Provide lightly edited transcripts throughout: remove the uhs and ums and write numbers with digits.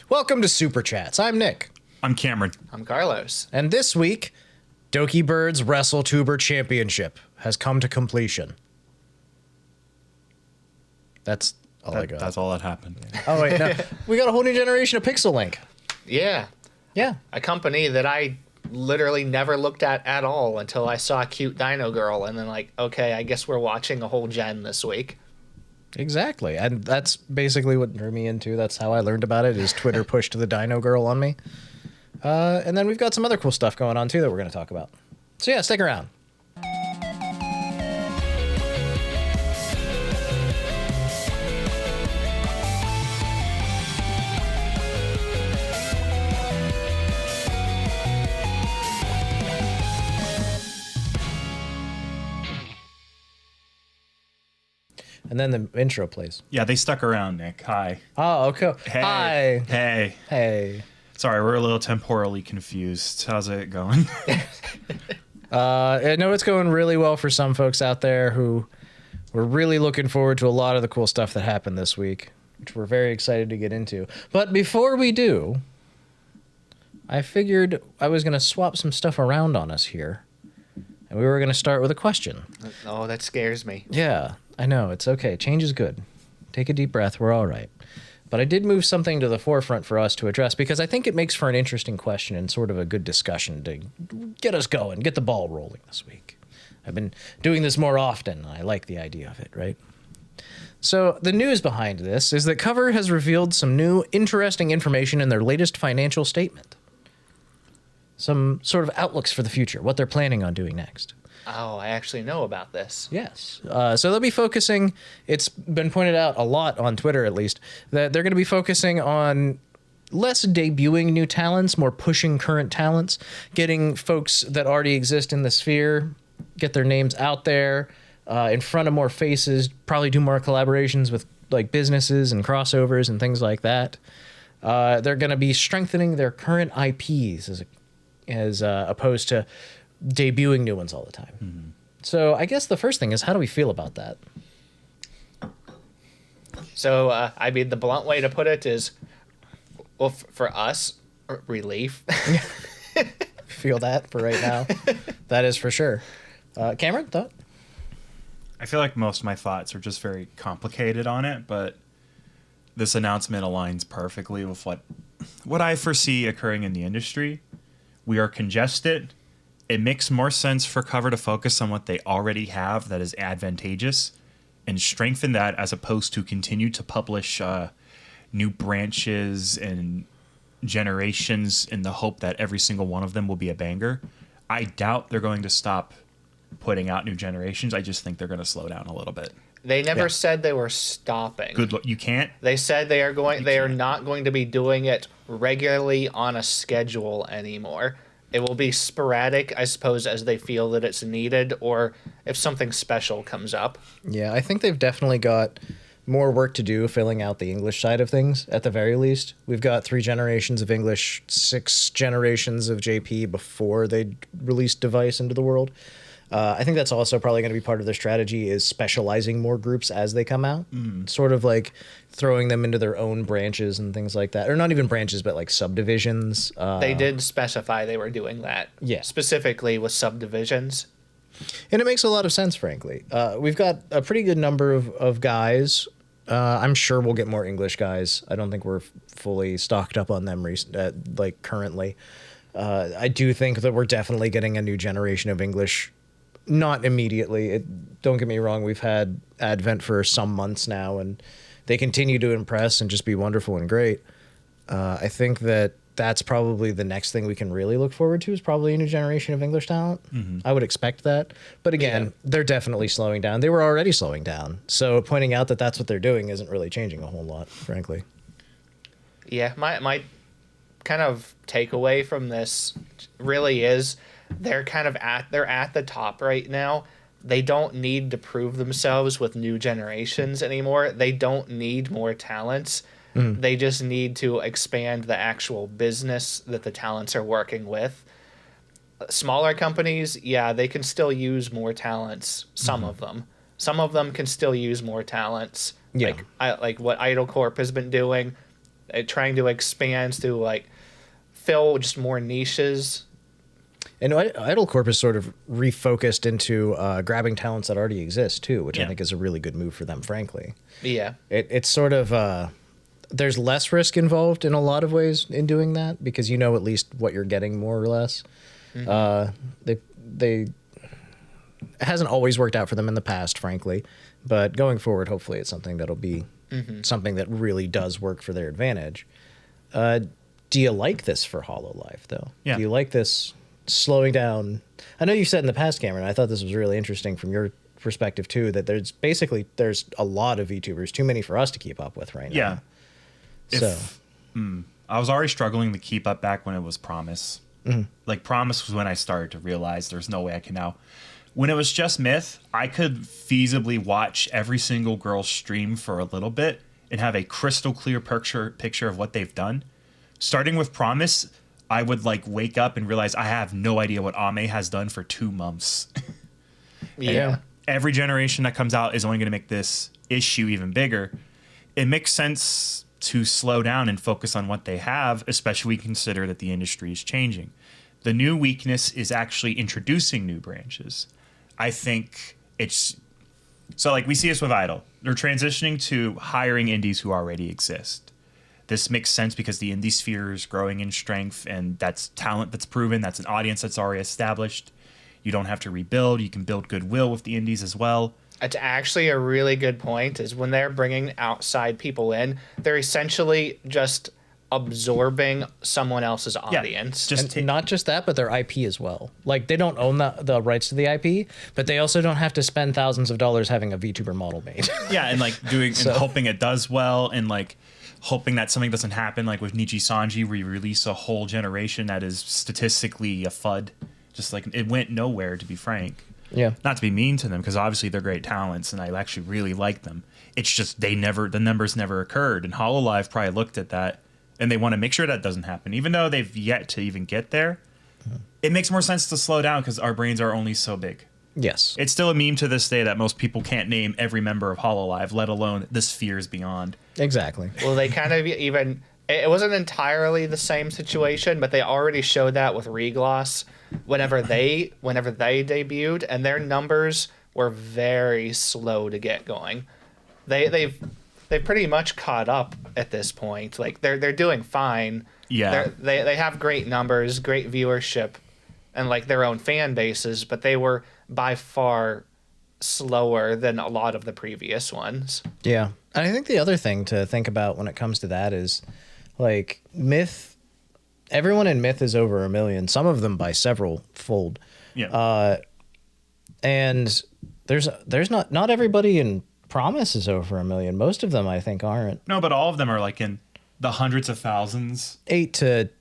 Welcome to Super Chats. I'm Nick. I'm Cameron. I'm Carlos. And this week, Dokibird's Wrestle Tuber Championship has come to completion. That's all I got. That's all that happened. Oh, wait, no. We got a whole new generation of Pixel Link. Yeah. Yeah. A company that I literally never looked at all until I saw Cute Dino Girl, and then like, okay, I guess we're watching a whole gen this week. Exactly. And that's basically what drew me into. That's how I learned about it, is Twitter pushed the Dino Girl on me. And then we've got some other cool stuff going on, too, that we're going to talk about. So, yeah, stick around. And then the intro plays. Yeah, they stuck around, Nick. Hi. Oh, okay. Hey. Hi. Hey. Hey. Sorry, we're a little temporally confused. How's it going? I know it's going really well for some folks out there who were really looking forward to a lot of the cool stuff that happened this week, which we're very excited to get into. But before we do, I figured I was going to swap some stuff around on us here. And we were going to start with a question. Oh, that scares me. Yeah, I know. It's okay. Change is good. Take a deep breath. We're all right. But I did move something to the forefront for us to address because I think it makes for an interesting question and sort of a good discussion to get us going, get the ball rolling this week. I've been doing this more often, and I like the idea of it, right? So the news behind this is that Cover has revealed some new interesting information in their latest financial statement. Some sort of outlooks for the future, what they're planning on doing next. Oh, I actually know about this. Yes. So they'll be focusing, it's been pointed out a lot on Twitter at least, that they're going to be focusing on less debuting new talents, more pushing current talents, getting folks that already exist in the sphere, get their names out there, in front of more faces, probably do more collaborations with like businesses and crossovers and things like that. They're going to be strengthening their current IPs as opposed to debuting new ones all the time. Mm-hmm. So I guess the first thing is, how do we feel about that? So, I mean, the blunt way to put it is, well, for us, relief. Feel that for right now. That is for sure. Cameron, thought? I feel like most of my thoughts are just very complicated on it, but this announcement aligns perfectly with what I foresee occurring in the industry. We are congested. It makes more sense for Cover to focus on what they already have that is advantageous and strengthen that, as opposed to continue to publish new branches and generations in the hope that every single one of them will be a banger. I doubt they're going to stop putting out new generations. I just think they're going to slow down a little bit. They never said they were stopping. Good look. You can't. They said they are not going to be doing it regularly on a schedule anymore. It will be sporadic, I suppose, as they feel that it's needed, or if something special comes up. Yeah, I think they've definitely got more work to do filling out the English side of things, at the very least. We've got 3 generations of English, 6 generations of JP before they released Device into the world. I think that's also probably going to be part of their strategy, is specializing more groups as they come out. Sort of like throwing them into their own branches and things like that. Or not even branches, but like subdivisions. They did specify they were doing that. Yeah. Specifically with subdivisions. And it makes a lot of sense, frankly. We've got a pretty good number of guys. I'm sure we'll get more English guys. I don't think we're fully stocked up on them currently. I do think that we're definitely getting a new generation of English. Not immediately. Don't get me wrong. We've had Advent for some months now, and they continue to impress and just be wonderful and great. I think that's probably the next thing we can really look forward to, is probably a new generation of English talent. Mm-hmm. I would expect that. But again, they're definitely slowing down. They were already slowing down. So pointing out that that's what they're doing isn't really changing a whole lot, frankly. Yeah, my kind of takeaway from this really is they're at the top right now. They don't need to prove themselves with new generations anymore. They don't need more talents. They just need to expand the actual business that the talents are working with. Smaller companies, yeah, they can still use more talents. Some of them can still use more talents. Yeah. Like what Idle Corp has been doing. trying to expand to like fill just more niches. And Idol Corp is sort of refocused into grabbing talents that already exist too, which I think is a really good move for them, frankly. Yeah. It's sort of there's less risk involved in a lot of ways in doing that because you know at least what you're getting more or less. It hasn't always worked out for them in the past, frankly, but going forward, hopefully it's something that'll be something that really does work for their advantage. Do you like this for Hololive though? Yeah. Do you like this slowing down? I know you said in the past, Cameron, I thought this was really interesting from your perspective too, that there's a lot of VTubers, too many for us to keep up with right now. Yeah. I was already struggling to keep up back when it was Promise. Like Promise was when I started to realize there's no way I can now. When it was just Myth, I could feasibly watch every single girl's stream for a little bit and have a crystal clear picture of what they've done. Starting with Promise, I would like wake up and realize I have no idea what Ame has done for 2 months. Yeah. Every generation that comes out is only going to make this issue even bigger. It makes sense to slow down and focus on what they have, especially when we consider that the industry is changing. The new weakness is actually introducing new branches. I think it's so like we see this with Idol. They're transitioning to hiring indies who already exist. This makes sense because the indie sphere is growing in strength, and that's talent that's proven. That's an audience that's already established. You don't have to rebuild. You can build goodwill with the indies as well. It's actually a really good point is when they're bringing outside people in, they're essentially just absorbing someone else's audience. Not just that, but their IP as well. Like they don't own the rights to the IP, but they also don't have to spend thousands of dollars having a VTuber model made. Yeah, and like doing and hoping it does well, and like hoping that something doesn't happen like with Nichi Sanji where you release a whole generation that is statistically a FUD. Just like it went nowhere, to be frank. Yeah. Not to be mean to them, because obviously they're great talents and I actually really like them. It's just the numbers never occurred, and Hololive probably looked at that and they want to make sure that doesn't happen. Even though they've yet to even get there, it makes more sense to slow down because our brains are only so big. Yes. It's still a meme to this day that most people can't name every member of Hololive, let alone the spheres beyond. Exactly. Well, they kind of even... It wasn't entirely the same situation, but they already showed that with Regloss whenever they debuted, and their numbers were very slow to get going. They've pretty much caught up at this point. Like they're doing fine. Yeah. They have great numbers, great viewership, and like their own fan bases, but they were by far slower than a lot of the previous ones. Yeah. And I think the other thing to think about when it comes to that is like Myth, everyone in Myth is over 1 million, some of them by several fold. Yeah. And there's not everybody in Promise is over 1 million. Most of them I think aren't. No, but all of them are like in the hundreds of thousands. 800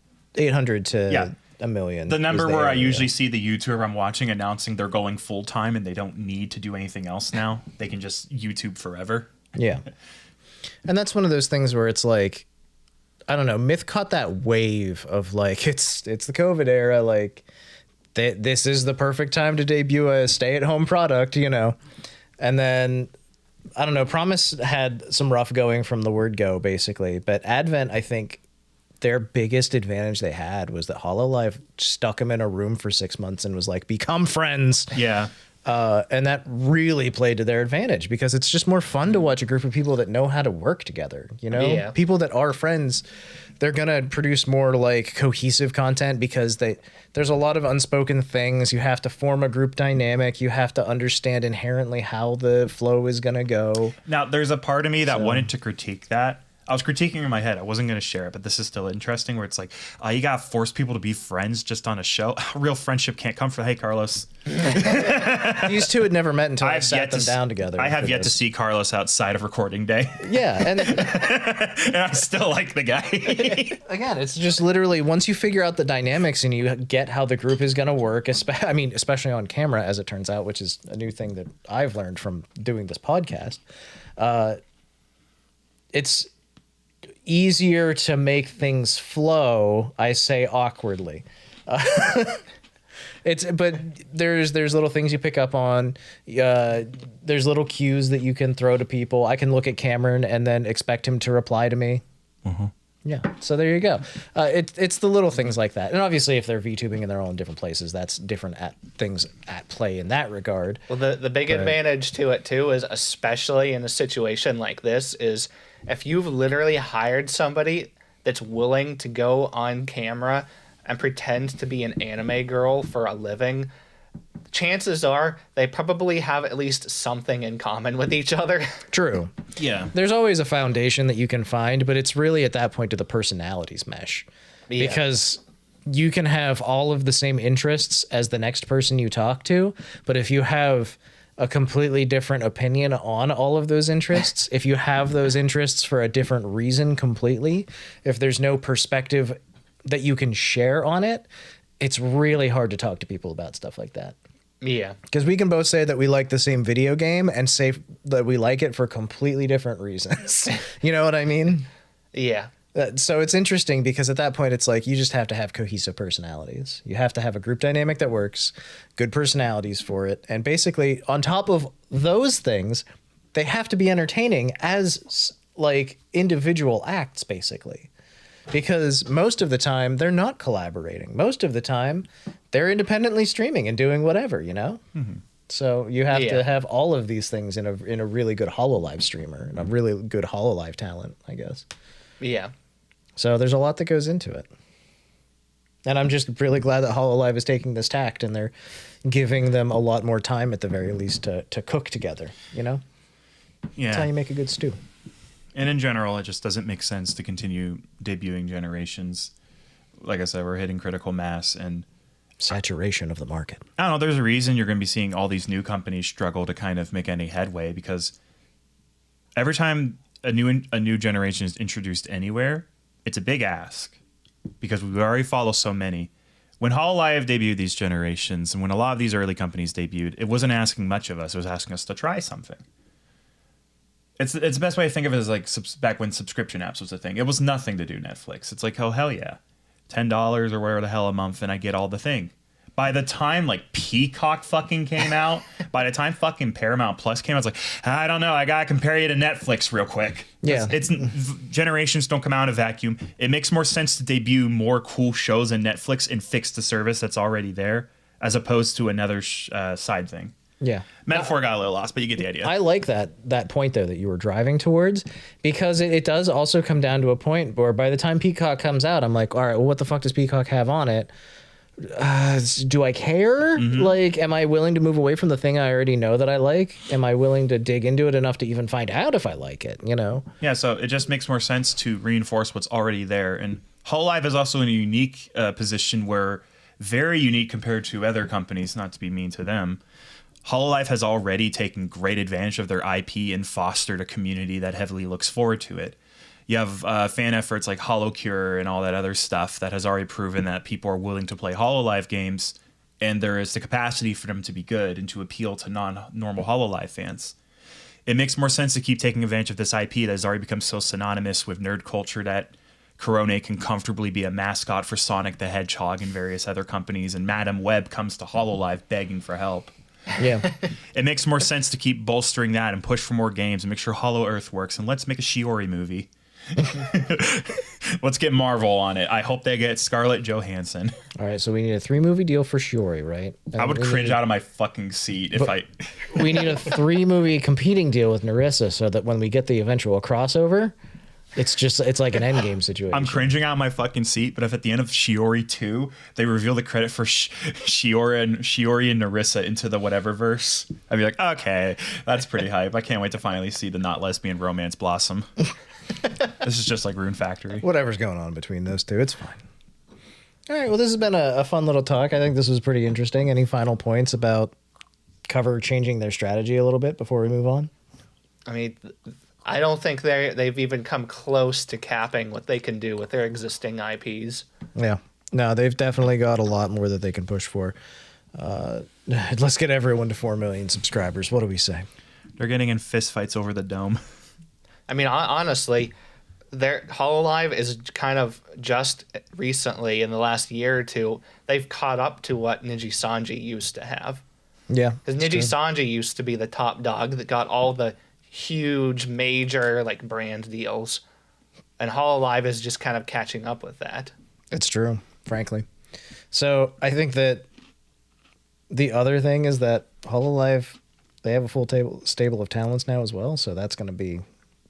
to 1 million. The number where I usually see the YouTuber I'm watching announcing they're going full time and they don't need to do anything else now. They can just YouTube forever. Yeah. And that's one of those things where it's like, I don't know, Myth caught that wave of like, it's the COVID era. Like this is the perfect time to debut a stay-at-home product, you know? And then, I don't know, Promise had some rough going from the word go, basically. But Advent, I think their biggest advantage they had was that Hololive stuck them in a room for 6 months and was like, become friends. Yeah. And that really played to their advantage because it's just more fun to watch a group of people that know how to work together. You know, people that are friends, they're going to produce more like cohesive content because there's a lot of unspoken things. You have to form a group dynamic. You have to understand inherently how the flow is going to go. Now, there's a part of me that wanted to critique that. I was critiquing in my head. I wasn't going to share it, but this is still interesting where it's like, you got to force people to be friends just on a show. Real friendship can't come from, hey, Carlos. These two had never met until I sat them down together. I have yet to see Carlos outside of recording day. Yeah. And, and I still like the guy. Again, it's just literally once you figure out the dynamics and you get how the group is going to work, especially on camera, as it turns out, which is a new thing that I've learned from doing this podcast. It's easier to make things flow, I say awkwardly. But there's little things you pick up on. There's little cues that you can throw to people. I can look at Cameron and then expect him to reply to me. Yeah, so there you go. It's the little things like that, and obviously, if they're VTubing and they're all in different places, that's different things at play in that regard. Well, the big advantage to it too is, especially in a situation like this, is if you've literally hired somebody that's willing to go on camera and pretend to be an anime girl for a living, chances are they probably have at least something in common with each other. True. Yeah. There's always a foundation that you can find, but it's really at that point do the personalities mesh. Yeah. Because you can have all of the same interests as the next person you talk to, but if you have a completely different opinion on all of those interests, if you have those interests for a different reason completely, if there's no perspective that you can share on it, it's really hard to talk to people about stuff like that. Yeah. Because we can both say that we like the same video game and say that we like it for completely different reasons. You know what I mean? Yeah. So it's interesting because at that point, it's like you just have to have cohesive personalities. You have to have a group dynamic that works, good personalities for it. And basically, on top of those things, they have to be entertaining as like individual acts, basically. Because most of the time, they're not collaborating. Most of the time, they're independently streaming and doing whatever, you know? Mm-hmm. So you have to have all of these things in a really good Hololive streamer and a really good Hololive talent, I guess. Yeah. So there's a lot that goes into it. And I'm just really glad that Hololive is taking this tact and they're giving them a lot more time at the very least to cook together, you know? Yeah. That's how you make a good stew. And in general, it just doesn't make sense to continue debuting generations. Like I said, we're hitting critical mass and saturation of the market. I don't know. There's a reason you're going to be seeing all these new companies struggle to kind of make any headway, because every time a new generation is introduced anywhere, it's a big ask because we already follow so many. When Hololive debuted these generations and when a lot of these early companies debuted, it wasn't asking much of us. It was asking us to try something. It's the best way to think of it as like back when subscription apps was a thing. It was nothing to do Netflix. It's like, oh, hell yeah. $10 or whatever the hell a month and I get all the thing. By the time like Peacock fucking came out, by the time fucking Paramount Plus came out, I was like, I don't know. I got to compare you to Netflix real quick. Yeah. It's generations don't come out in a vacuum. It makes more sense to debut more cool shows in Netflix and fix the service that's already there as opposed to another side thing. Yeah. Metaphor got a little lost, but you get the idea. I like that point, though, that you were driving towards, because it does also come down to a point where by the time Peacock comes out, I'm like, all right, well, what the fuck does Peacock have on it? Do I care? Mm-hmm. Like, am I willing to move away from the thing I already know that I like? Am I willing to dig into it enough to even find out if I like it, you know? Yeah, so it just makes more sense to reinforce what's already there. And Hololive is also in a unique position where, very unique compared to other companies, not to be mean to them, Hololive has already taken great advantage of their IP and fostered a community that heavily looks forward to it. You have fan efforts like HoloCure and all that other stuff that has already proven that people are willing to play Hololive games, and there is the capacity for them to be good and to appeal to non-normal Hololive fans. It makes more sense to keep taking advantage of this IP that has already become so synonymous with nerd culture that Korone can comfortably be a mascot for Sonic the Hedgehog and various other companies, and Madam Web comes to Hololive begging for help. Yeah. It makes more sense to keep bolstering that and push for more games and make sure Hollow Earth works, and let's make a Shiori movie. Let's get Marvel on it. I hope they get Scarlett Johansson. All right, so we need a 3-movie deal for Shiori, right? I would cringe out of my fucking seat if we need a 3-movie competing deal with Narissa so that when we get the eventual crossover, it's like an endgame situation. I'm cringing out of my fucking seat, but if at the end of Shiori 2, they reveal the credit for Shiori and Narissa into the whatever verse, I'd be like, okay, that's pretty hype. I can't wait to finally see the not lesbian romance blossom. This is just like Rune Factory. Whatever's going on between those two, it's fine. All right, well, this has been a fun little talk. I think this was pretty interesting. Any final points about Cover changing their strategy a little bit before we move on? I mean, I don't think they've even come close to capping what they can do with their existing IPs. Yeah. No, they've definitely got a lot more that they can push for. Let's get everyone to 4 million subscribers. What do we say? They're getting in fistfights over the dome. I mean, honestly, their Hololive is kind of just recently, in the last year or two, they've caught up to what Niji Sanji used to have. Yeah. Because Niji Sanji used to be the top dog that got all the huge, major, like, brand deals. And Hololive is just kind of catching up with that. It's true, frankly. So I think that the other thing is that Hololive, they have a full stable of talents now as well. So that's going to be...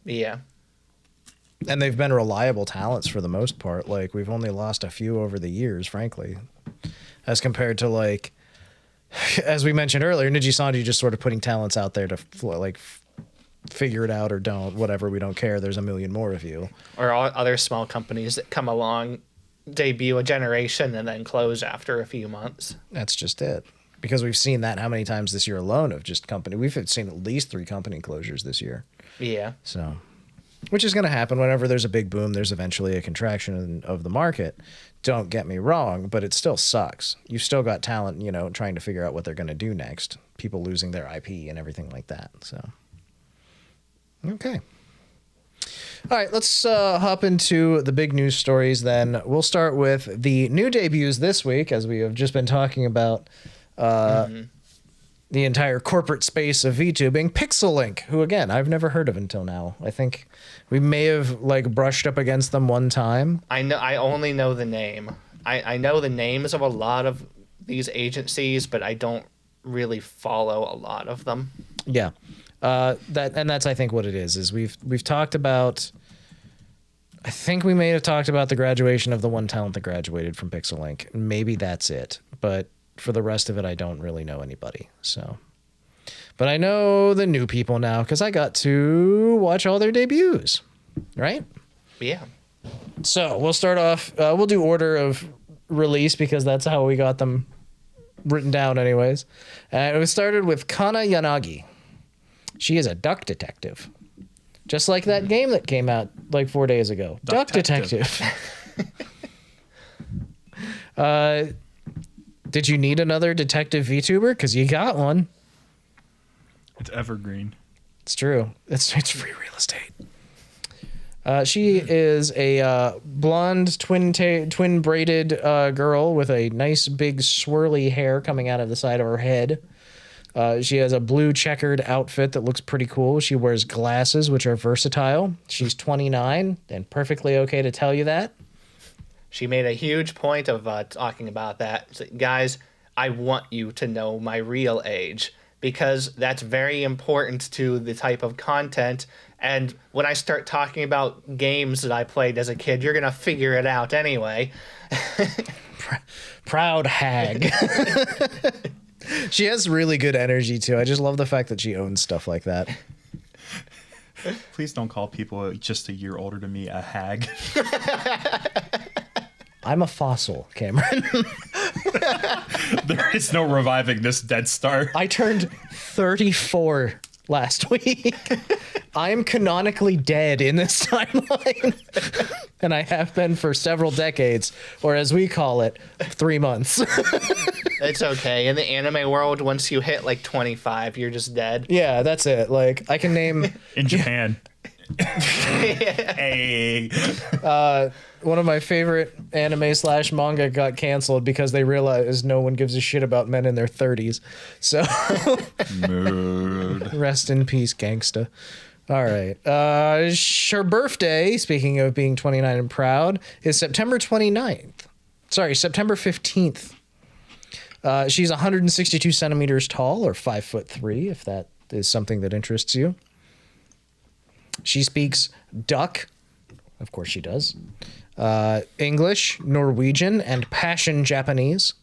Yeah. And they've been reliable talents for the most part. Like, we've only lost a few over the years, frankly. As compared to, like, as we mentioned earlier, Nijisanji just sort of putting talents out there to, like, figure it out or don't. Whatever, we don't care. There's a million more of you. Or all other small companies that come along, debut a generation, and then close after a few months. That's just it. Because we've seen that how many times this year alone of just company. We've seen at least 3 company closures this year. Yeah. So, which is going to happen whenever there's a big boom. There's eventually a contraction of the market. Don't get me wrong, but it still sucks. You've still got talent, you know, trying to figure out what they're going to do next. People losing their IP and everything like that. So, okay. All right, let's hop into the big news stories then. We'll start with the new debuts this week, as we have just been talking about the entire corporate space of VTubing. Pixel who, again, I've never heard of until now. I think we may have, like, brushed up against them one time. I only know the name. I know the names of a lot of these agencies, but I don't really follow a lot of them. Yeah. That's I think what it is we've talked about, I think we may have talked about the graduation of the one talent that graduated from Pixel. Maybe that's it. But for the rest of it, I don't really know anybody. So, but I know the new people now because I got to watch all their debuts, right? Yeah. So we'll start off. We'll do order of release because that's how we got them written down, anyways. And we started with Kanna Yanagi. She is a duck detective, just like that game that came out like 4 days ago. Duck Detective. Did you need another detective VTuber? Because you got one. It's evergreen. It's true. It's free real estate. She is a blonde twin braided girl with a nice big swirly hair coming out of the side of her head. She has a blue checkered outfit that looks pretty cool. She wears glasses, which are versatile. She's 29 and perfectly okay to tell you that. She made a huge point of talking about that. So, guys, I want you to know my real age because that's very important to the type of content. And when I start talking about games that I played as a kid, you're going to figure it out anyway. Proud hag. She has really good energy, too. I just love the fact that she owns stuff like that. Please don't call people just a year older than me a hag. I'm a fossil, Cameron. There is no reviving this dead star. I turned 34 last week. I'm canonically dead in this timeline. And I have been for several decades, or as we call it, 3 months. It's okay. In the anime world, once you hit like 25, you're just dead. Yeah, that's it. Like, I can name... In Japan. Hey. One of my favorite anime / manga got canceled because they realized no one gives a shit about men in their 30s. So Mood. Rest in peace, gangsta. All right. Her birthday, speaking of being 29 and proud, is September 29th. Sorry, September 15th. She's 162 centimeters tall, or 5'3", if that is something that interests you. She speaks duck. Of course she does. English, Norwegian, and Passion Japanese.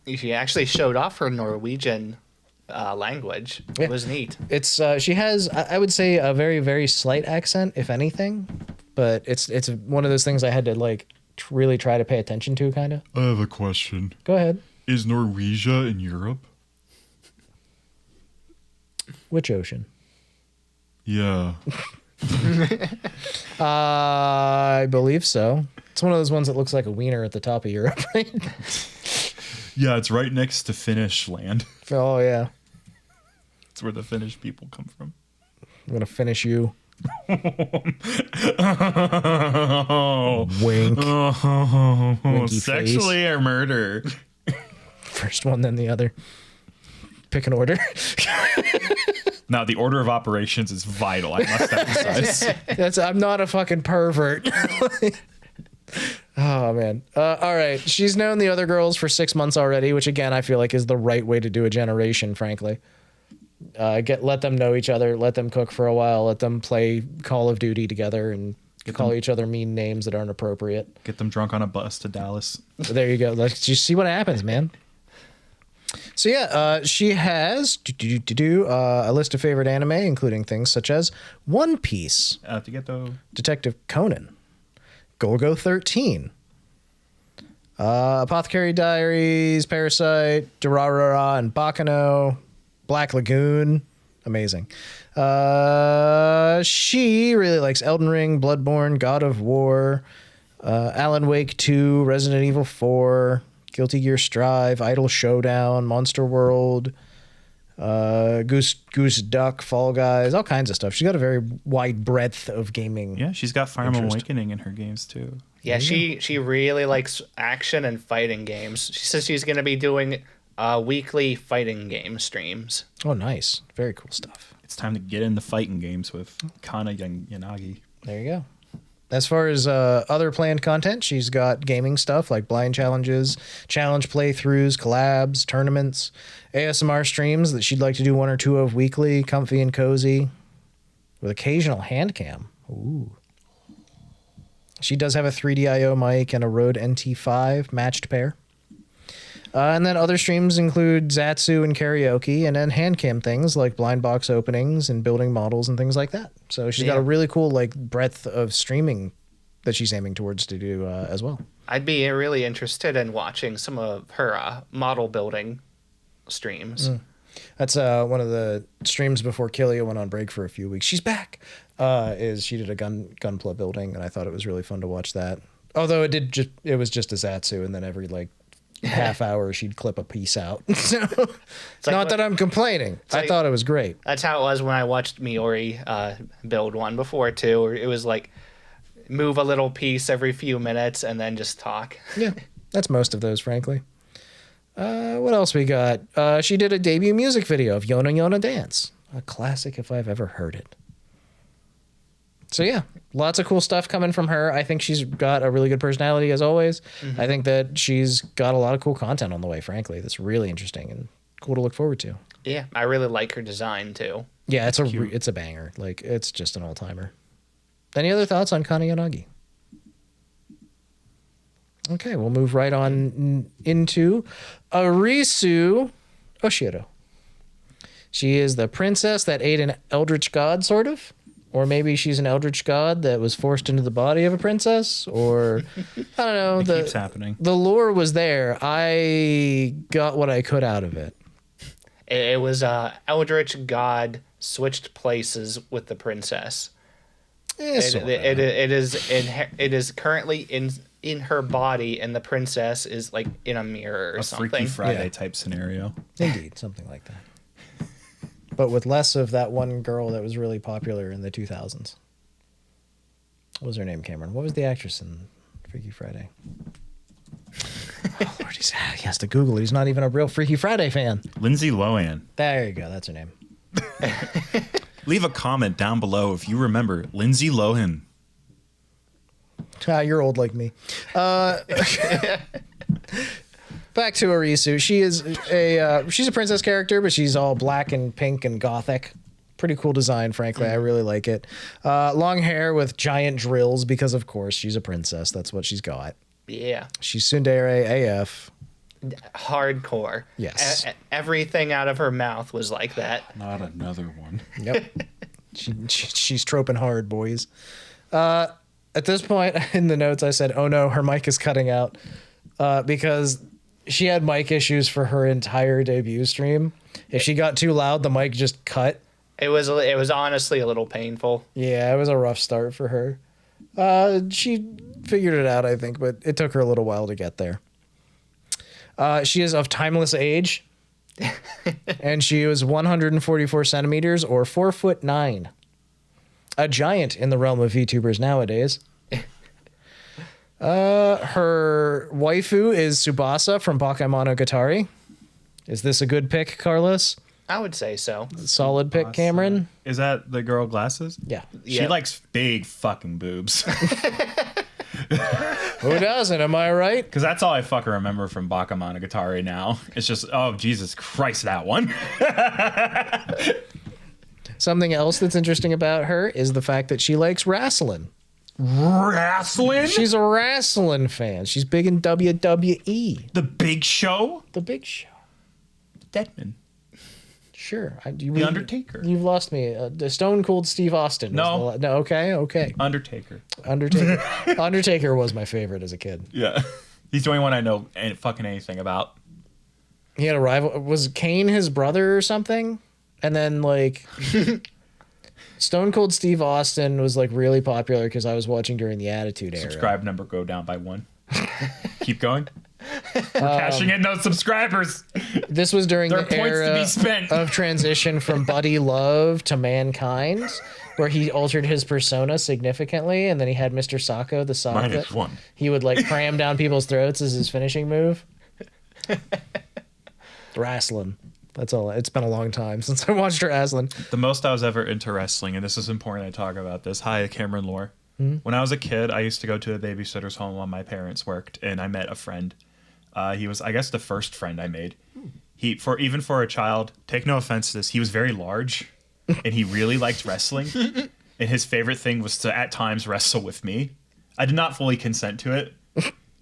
She actually showed off her Norwegian language. Yeah. It was neat. It's she has, I would say, a very, very slight accent, if anything. But it's one of those things I had to like really try to pay attention to, kind of. I have a question. Go ahead. Is Norwegia in Europe? Which ocean? Yeah. I believe so. It's one of those ones that looks like a wiener at the top of Europe, right? Yeah, it's right next to Finnish land. Oh, yeah. It's where the Finnish people come from. I'm going to finish you. Oh. Wink. Oh. Winky Sexually or murder? First one, then the other. Pick an order. Now, the order of operations is vital, I must emphasize. I'm not a fucking pervert. Oh, man. All right. She's known the other girls for 6 months already, which, again, I feel like is the right way to do a generation, frankly. Let them know each other. Let them cook for a while. Let them play Call of Duty together and call each other mean names that aren't appropriate. Get them drunk on a bus to Dallas. There you go. Let's just see what happens, man. So yeah, she has a list of favorite anime, including things such as One Piece, Detective Conan, Golgo 13, Apothecary Diaries, Parasite, Durarara and Bakano, Black Lagoon, amazing. She really likes Elden Ring, Bloodborne, God of War, Alan Wake 2, Resident Evil 4, Guilty Gear Strive, Idle Showdown, Monster World, Goose Duck, Fall Guys, all kinds of stuff. She's got a very wide breadth of gaming. Yeah, she's got Fire Emblem Awakening in her games too. Yeah, she really likes action and fighting games. She says she's going to be doing weekly fighting game streams. Oh, nice. Very cool stuff. It's time to get into fighting games with Kanna and Yanagi. There you go. As far as other planned content, she's got gaming stuff like blind challenges, challenge playthroughs, collabs, tournaments, ASMR streams that she'd like to do 1 or 2 of weekly, comfy and cozy, with occasional hand cam. Ooh. She does have a 3DIO mic and a Rode NT5 matched pair. And then other streams include Zatsu and karaoke, and then hand cam things like blind box openings and building models and things like that. So she's got a really cool breadth of streaming that she's aiming towards to do as well. I'd be really interested in watching some of her model building streams. That's one of the streams before Killia went on break for a few weeks. She's back. Is she did a gunpla building, and I thought it was really fun to watch that. Although it was just a Zatsu, and then every half hour she'd clip a piece out. So not that I'm complaining. I thought it was great. That's how it was when I watched Miori build one before too. It was like move a little piece every few minutes and then just talk. Yeah, that's most of those, frankly. What else we got? She did a debut music video of Yona Yona Dance, a classic if I've ever heard it. So yeah, lots of cool stuff coming from her. I think she's got a really good personality as always. I think that she's got a lot of cool content on the way, frankly. That's really interesting and cool to look forward to. Yeah, I really like her design too. Yeah, it's a banger. It's just an all-timer. Any other thoughts on Kanna Yanagi? Okay, we'll move right on into Arisu Oshiro. She is the princess that ate an eldritch god, sort of. Or maybe she's an eldritch god that was forced into the body of a princess, or I don't know. It keeps happening. The lore was there. I got what I could out of it. It was eldritch god switched places with the princess. It is currently in her body, and the princess is like in a mirror or something. A Freaky Friday type scenario. Indeed, something like that. But with less of that one girl that was really popular in the 2000s. What was her name, Cameron? What was the actress in Freaky Friday? Oh, Lord, he has to Google it. He's not even a real Freaky Friday fan. Lindsay Lohan. There you go. That's her name. Leave a comment down below if you remember Lindsay Lohan. You're old like me. Back to Arisu. She's a princess character, but she's all black and pink and gothic. Pretty cool design, frankly. I really like it. Long hair with giant drills because, of course, she's a princess. That's what she's got. Yeah. She's tsundere AF. Hardcore. Yes. Everything out of her mouth was like that. Not another one. Yep. She's troping hard, boys. At this point in the notes, I said, oh no, her mic is cutting out because she had mic issues for her entire debut stream. If she got too loud, the mic just cut. It was honestly a little painful. Yeah, it was a rough start for her. She figured it out, I think, but it took her a little while to get there. She is of timeless age, and she was 144 centimeters or 4'9". A giant in the realm of VTubers nowadays. Her waifu is Tsubasa from Bakemonogatari. Is this a good pick, Carlos? I would say so. Solid pick, Cameron. Is that the girl glasses? Yeah. She Yeah. likes big fucking boobs. Who doesn't? Am I right? Because that's all I fucking remember from Bakemonogatari now. It's just, oh, Jesus Christ, that one. Something else that's interesting about her is the fact that she likes wrestling. Wrestling? She's a wrestling fan. She's big in WWE. The Big Show? The Big Show. Deadman. Sure. The Undertaker. You've lost me. The Stone Cold Steve Austin. No. No. Okay. Undertaker. Undertaker was my favorite as a kid. Yeah. He's the only one I know fucking anything about. He had a rival. Was Kane his brother or something? And then like Stone Cold Steve Austin was like really popular because I was watching during the Attitude Era. Subscribe number go down by 1. Keep going. We're cashing in those subscribers. This was during There are the points to era be spent. of transition from Buddy Love to Mankind, where he altered his persona significantly, and then he had Mr. Sacco, the sock that -1. he would like cram down people's throats as his finishing move. Wrestling. That's all. It's been a long time since I watched wrestling. The most I was ever into wrestling, and this is important I talk about this. Hi, Cameron Lore. When I was a kid, I used to go to a babysitter's home while my parents worked, and I met a friend. He was, I guess, the first friend I made. Even for a child, take no offense to this, he was very large, and he really liked wrestling. And his favorite thing was to, at times, wrestle with me. I did not fully consent to it.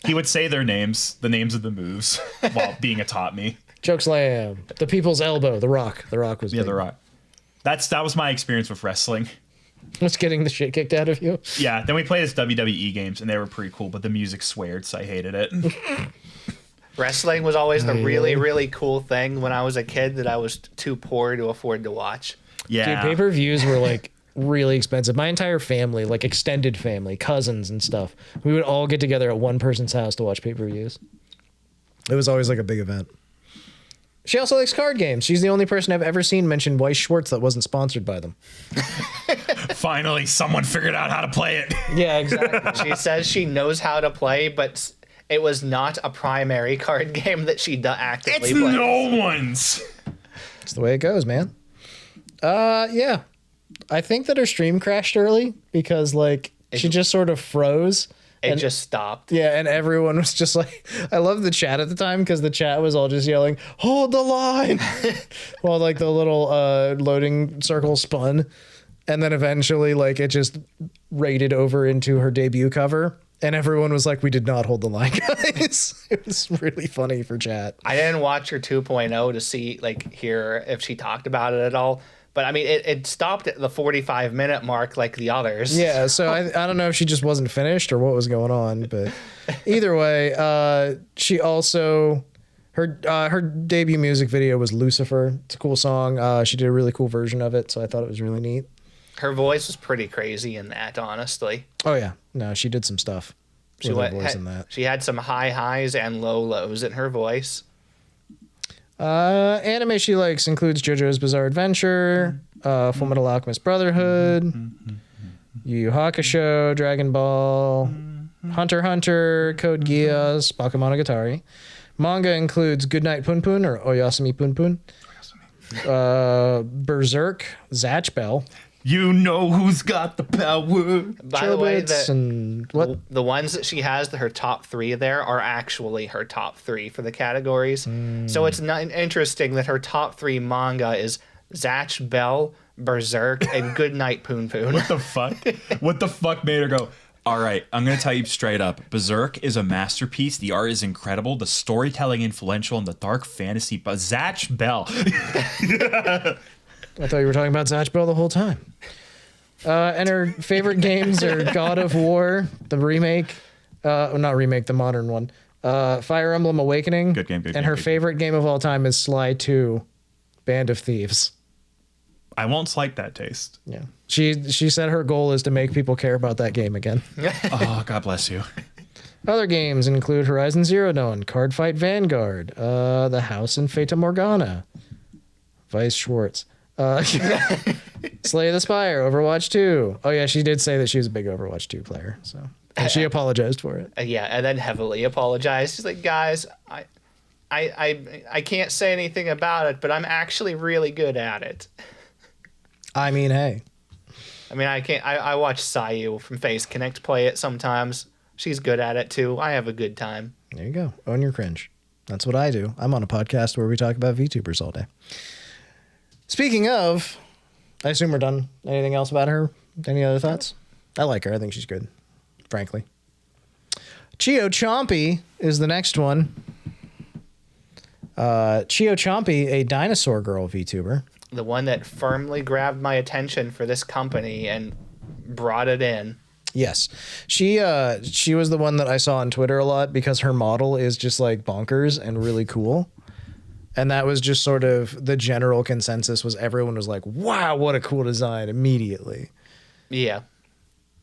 He would say the names of the moves, while being atop me. Chokeslam, the People's Elbow, The Rock. The Rock was Yeah, big. The Rock. That was my experience with wrestling. Was getting the shit kicked out of you. Yeah, then we played as WWE games, and they were pretty cool, but the music sweared, so I hated it. Wrestling was always the really, really cool thing when I was a kid that I was too poor to afford to watch. Yeah. Dude, pay-per-views were like really expensive. My entire family, like extended family, cousins and stuff, we would all get together at one person's house to watch pay-per-views. It was always like a big event. She also likes card games. She's the only person I've ever seen mention Weiss Schwartz that wasn't sponsored by them. Finally, someone figured out how to play it. Yeah, exactly. She says she knows how to play, but it was not a primary card game that she actively It's plays. no one's. It's the way it goes, man. Yeah. I think that her stream crashed early because like she just sort of froze. It And- just stopped. Yeah, and everyone was just like, I love the chat at the time because the chat was all just yelling, hold the line, while like the little loading circle spun. And then eventually like it just raided over into her debut cover. And everyone was like, we did not hold the line, guys. It was really funny for chat. I didn't watch her 2.0 to see, like, hear if she talked about it at all. But I mean, it stopped at the 45-minute mark like the others. Yeah, so I don't know if she just wasn't finished or what was going on, but either way, she also her debut music video was Lucifer. It's a cool song. She did a really cool version of it, so I thought it was really neat. Her voice was pretty crazy in that, honestly. Oh yeah, no, she did some stuff. She with her voice in that. She had some high highs and low lows in her voice. Anime she likes includes JoJo's Bizarre Adventure, Fullmetal Alchemist Brotherhood, Yu Yu Hakusho, Dragon Ball, Hunter x Hunter, Code Geass, Bakemonogatari. Manga includes Goodnight Punpun or Oyasumi Punpun, Berserk, Zatch Bell, You know who's got the power. By the way, Chobits, and what? the ones that she has, her top 3 there, are actually her top 3 for the categories. So it's not interesting that her top 3 manga is Zatch Bell, Berserk, and Goodnight Poon Poon. What the fuck? What the fuck made her go, all right, I'm going to tell you straight up. Berserk is a masterpiece. The art is incredible. The storytelling influential, and the dark fantasy. But Zatch Bell. I thought you were talking about Zatch Bell the whole time. And her favorite games are God of War, the remake, not remake, the modern one, Fire Emblem Awakening. Good game, good And game, her good favorite game of all time is Sly 2, Band of Thieves. I won't slight that taste. Yeah. She said her goal is to make people care about that game again. Oh, God bless you. Other games include Horizon Zero Dawn, Card Fight Vanguard, The House in Fata Morgana, Weiss Schwartz, Slay the Spire, Overwatch 2. Oh yeah, she did say that she was a big Overwatch 2 player, so and she apologized for it. Yeah, and then heavily apologized. She's like, guys, I can't say anything about it, but I'm actually really good at it. I mean, hey. I mean, I watch Sayu from Face Connect play it sometimes. She's good at it too. I have a good time. There you go. Own your cringe. That's what I do. I'm on a podcast where we talk about VTubers all day. Speaking of, I assume we're done. Anything else about her? Any other thoughts? I like her. I think she's good, frankly. Chio Chompi is the next one. Chio Chompi, a dinosaur girl VTuber. The one that firmly grabbed my attention for this company and brought it in. Yes. She was the one that I saw on Twitter a lot because her model is just like bonkers and really cool. And that was just sort of the general consensus was everyone was like, wow, what a cool design immediately. Yeah.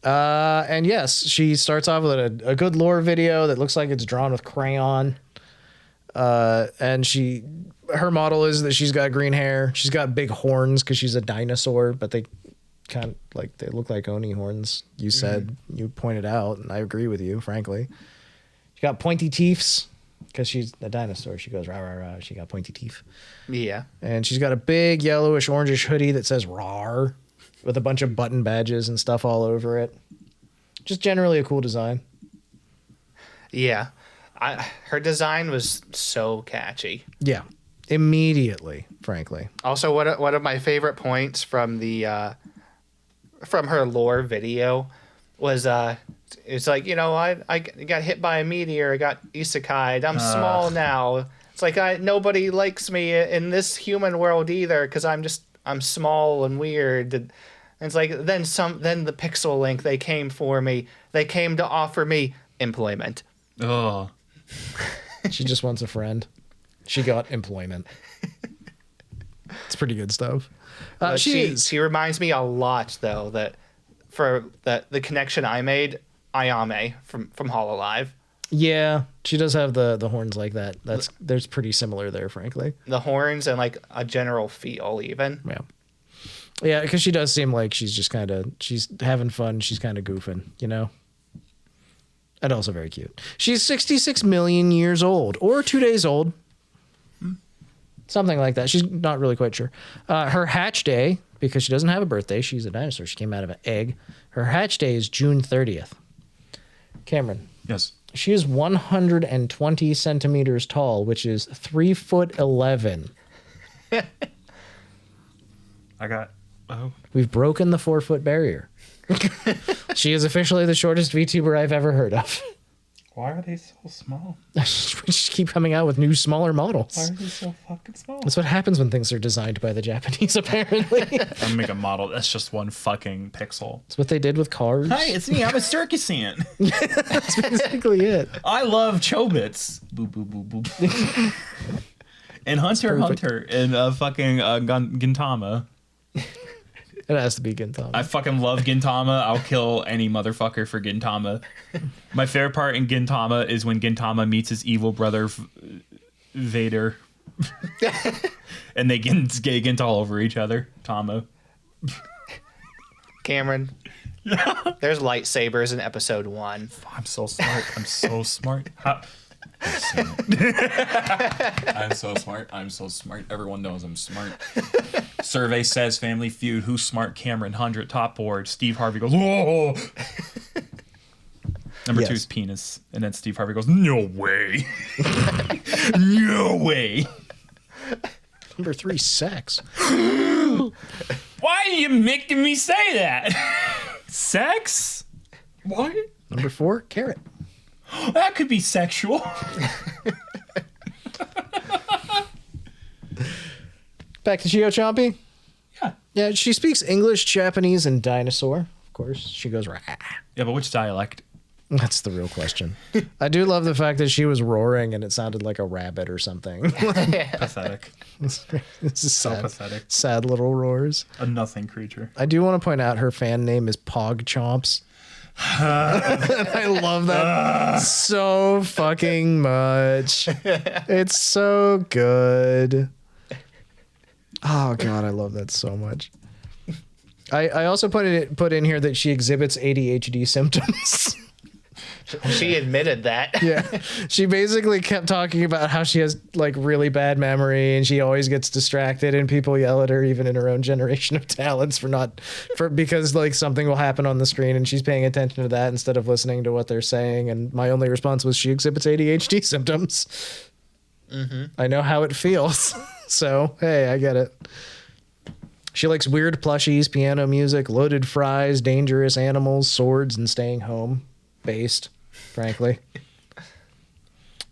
And yes, she starts off with a good lore video that looks like it's drawn with crayon. And her model is that she's got green hair. She's got big horns because she's a dinosaur, but they kind of like, they look like Oni horns. You said, you pointed out, and I agree with you, frankly. She got pointy teeths because she's a dinosaur. She goes, rah, rah, rah. She got pointy teeth. Yeah. And she's got a big yellowish, orangish hoodie that says rawr with a bunch of button badges and stuff all over it. Just generally a cool design. Yeah. Her design was so catchy. Yeah. Immediately, frankly. Also, one of my favorite points from the from her lore video was it's like, you know, I got hit by a meteor, I got isekai'd, I'm small now. It's like nobody likes me in this human world either because I'm small and weird. And it's like then the Pixel Link, they came for me. They came to offer me employment. Oh. She just wants a friend. She got employment. It's pretty good stuff. She reminds me a lot though that for the connection I made, Ayame from Hololive. Yeah, she does have the horns like that. There's pretty similar there, frankly. The horns and like a general feel even. Yeah. Yeah, because she does seem like she's just she's having fun. She's kind of goofing, you know? And also very cute. She's 66 million years old or 2 days old. Something like that. She's not really quite sure. Her hatch day, because she doesn't have a birthday, she's a dinosaur. She came out of an egg. Her hatch day is June 30th. Cameron. Yes. She is 120 centimeters tall, which is 3'11". We've broken the 4-foot barrier. She is officially the shortest VTuber I've ever heard of. Why are they so small? We just keep coming out with new, smaller models. Why are they so fucking small? That's what happens when things are designed by the Japanese, apparently. I'm gonna make a model that's just one fucking pixel. That's what they did with cars. Hi, it's me. I'm a circus ant. That's basically it. I love Chobits. Boop, boop, boop, boop. And Hunter Hunter and fucking Gintama. It has to be Gintama. I fucking love Gintama. I'll kill any motherfucker for Gintama. My favorite part in Gintama is when Gintama meets his evil brother Vader. And they get all over each other. Tama. Cameron. There's lightsabers in episode 1. I'm so smart. I'm so smart. I'm so smart. I'm so smart. Everyone knows I'm smart. Survey says Family Feud. Who's smart? Cameron. 100 top board. Steve Harvey goes, whoa. Number 2 is penis. And then Steve Harvey goes, no way. No way. Number 3, sex. Why are you making me say that? Sex? What? Number 4, carrot. That could be sexual. Back to Chio Chompi. Yeah. Yeah, she speaks English, Japanese, and dinosaur. Of course, she goes rah. Yeah, but which dialect? That's the real question. I do love the fact that she was roaring and it sounded like a rabbit or something. Pathetic. This is So sad, pathetic. sad little roars. A nothing creature. I do want to point out her fan name is Pog Chomps. I love that so fucking much. It's so good. Oh god, I love that so much. I also put in here that she exhibits ADHD symptoms. She admitted that. Yeah. She basically kept talking about how she has like really bad memory and she always gets distracted and people yell at her even in her own generation of talents because like something will happen on the screen and she's paying attention to that instead of listening to what they're saying. And my only response was she exhibits ADHD symptoms. I know how it feels. So, hey, I get it. She likes weird plushies, piano music, loaded fries, dangerous animals, swords, and staying home. Based, frankly.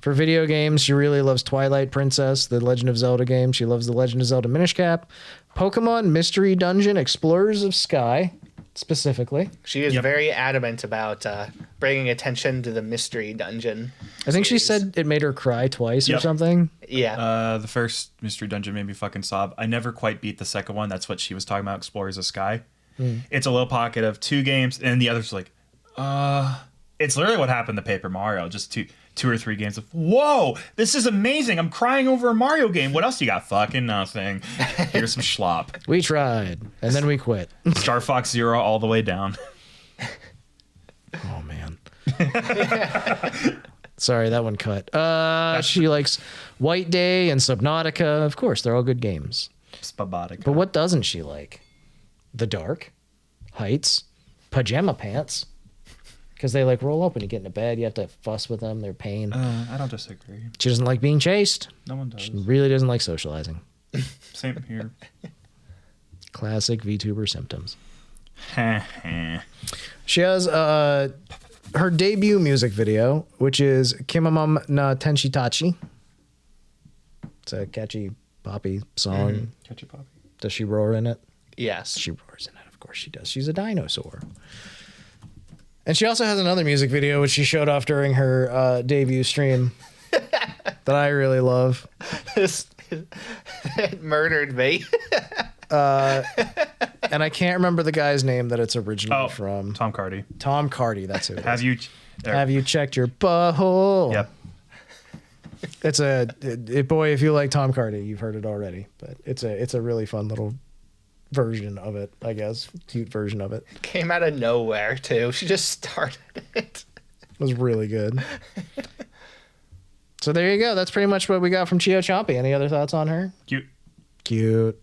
For video games, she really loves Twilight Princess, the Legend of Zelda game. She loves the Legend of Zelda Minish Cap, Pokemon Mystery Dungeon Explorers of Sky, specifically. She is very adamant about bringing attention to the Mystery Dungeon. I think she said it made her cry twice or something. Yeah. The first Mystery Dungeon made me fucking sob. I never quite beat the second one. That's what she was talking about, Explorers of Sky. It's a little pocket of 2 games, and the other's like, it's literally what happened to Paper Mario. Just two or 3 games of, whoa, this is amazing. I'm crying over a Mario game. What else you got? Fucking nothing. Here's some schlop. We tried, and then we quit. Star Fox Zero all the way down. Oh, man. Sorry, that one cut. She likes White Day and Subnautica. Of course, they're all good games. Spabotica. But what doesn't she like? The dark, heights, pajama pants. Because they like roll up when you get into bed. You have to fuss with them. They're pain. I don't disagree. She doesn't like being chased. No one does. She really doesn't like socializing. Same here. Classic VTuber symptoms. She has her debut music video, which is Kimamam na Tenshitachi. It's a catchy poppy song. Catchy poppy. Does she roar in it? Yes. She roars in it. Of course she does. She's a dinosaur. And she also has another music video, which she showed off during her debut stream that I really love. It murdered me. And I can't remember the guy's name that it's originally from. Tom Cardy. Tom Cardy, that's who it is. Have you checked your butthole? Yep. It's boy, if you like Tom Cardy, you've heard it already. But it's a really fun little version of it, I guess. Cute version of it. Came out of nowhere, too. She just started it. It was really good. So there you go. That's pretty much what we got from Chio Chompi. Any other thoughts on her? Cute.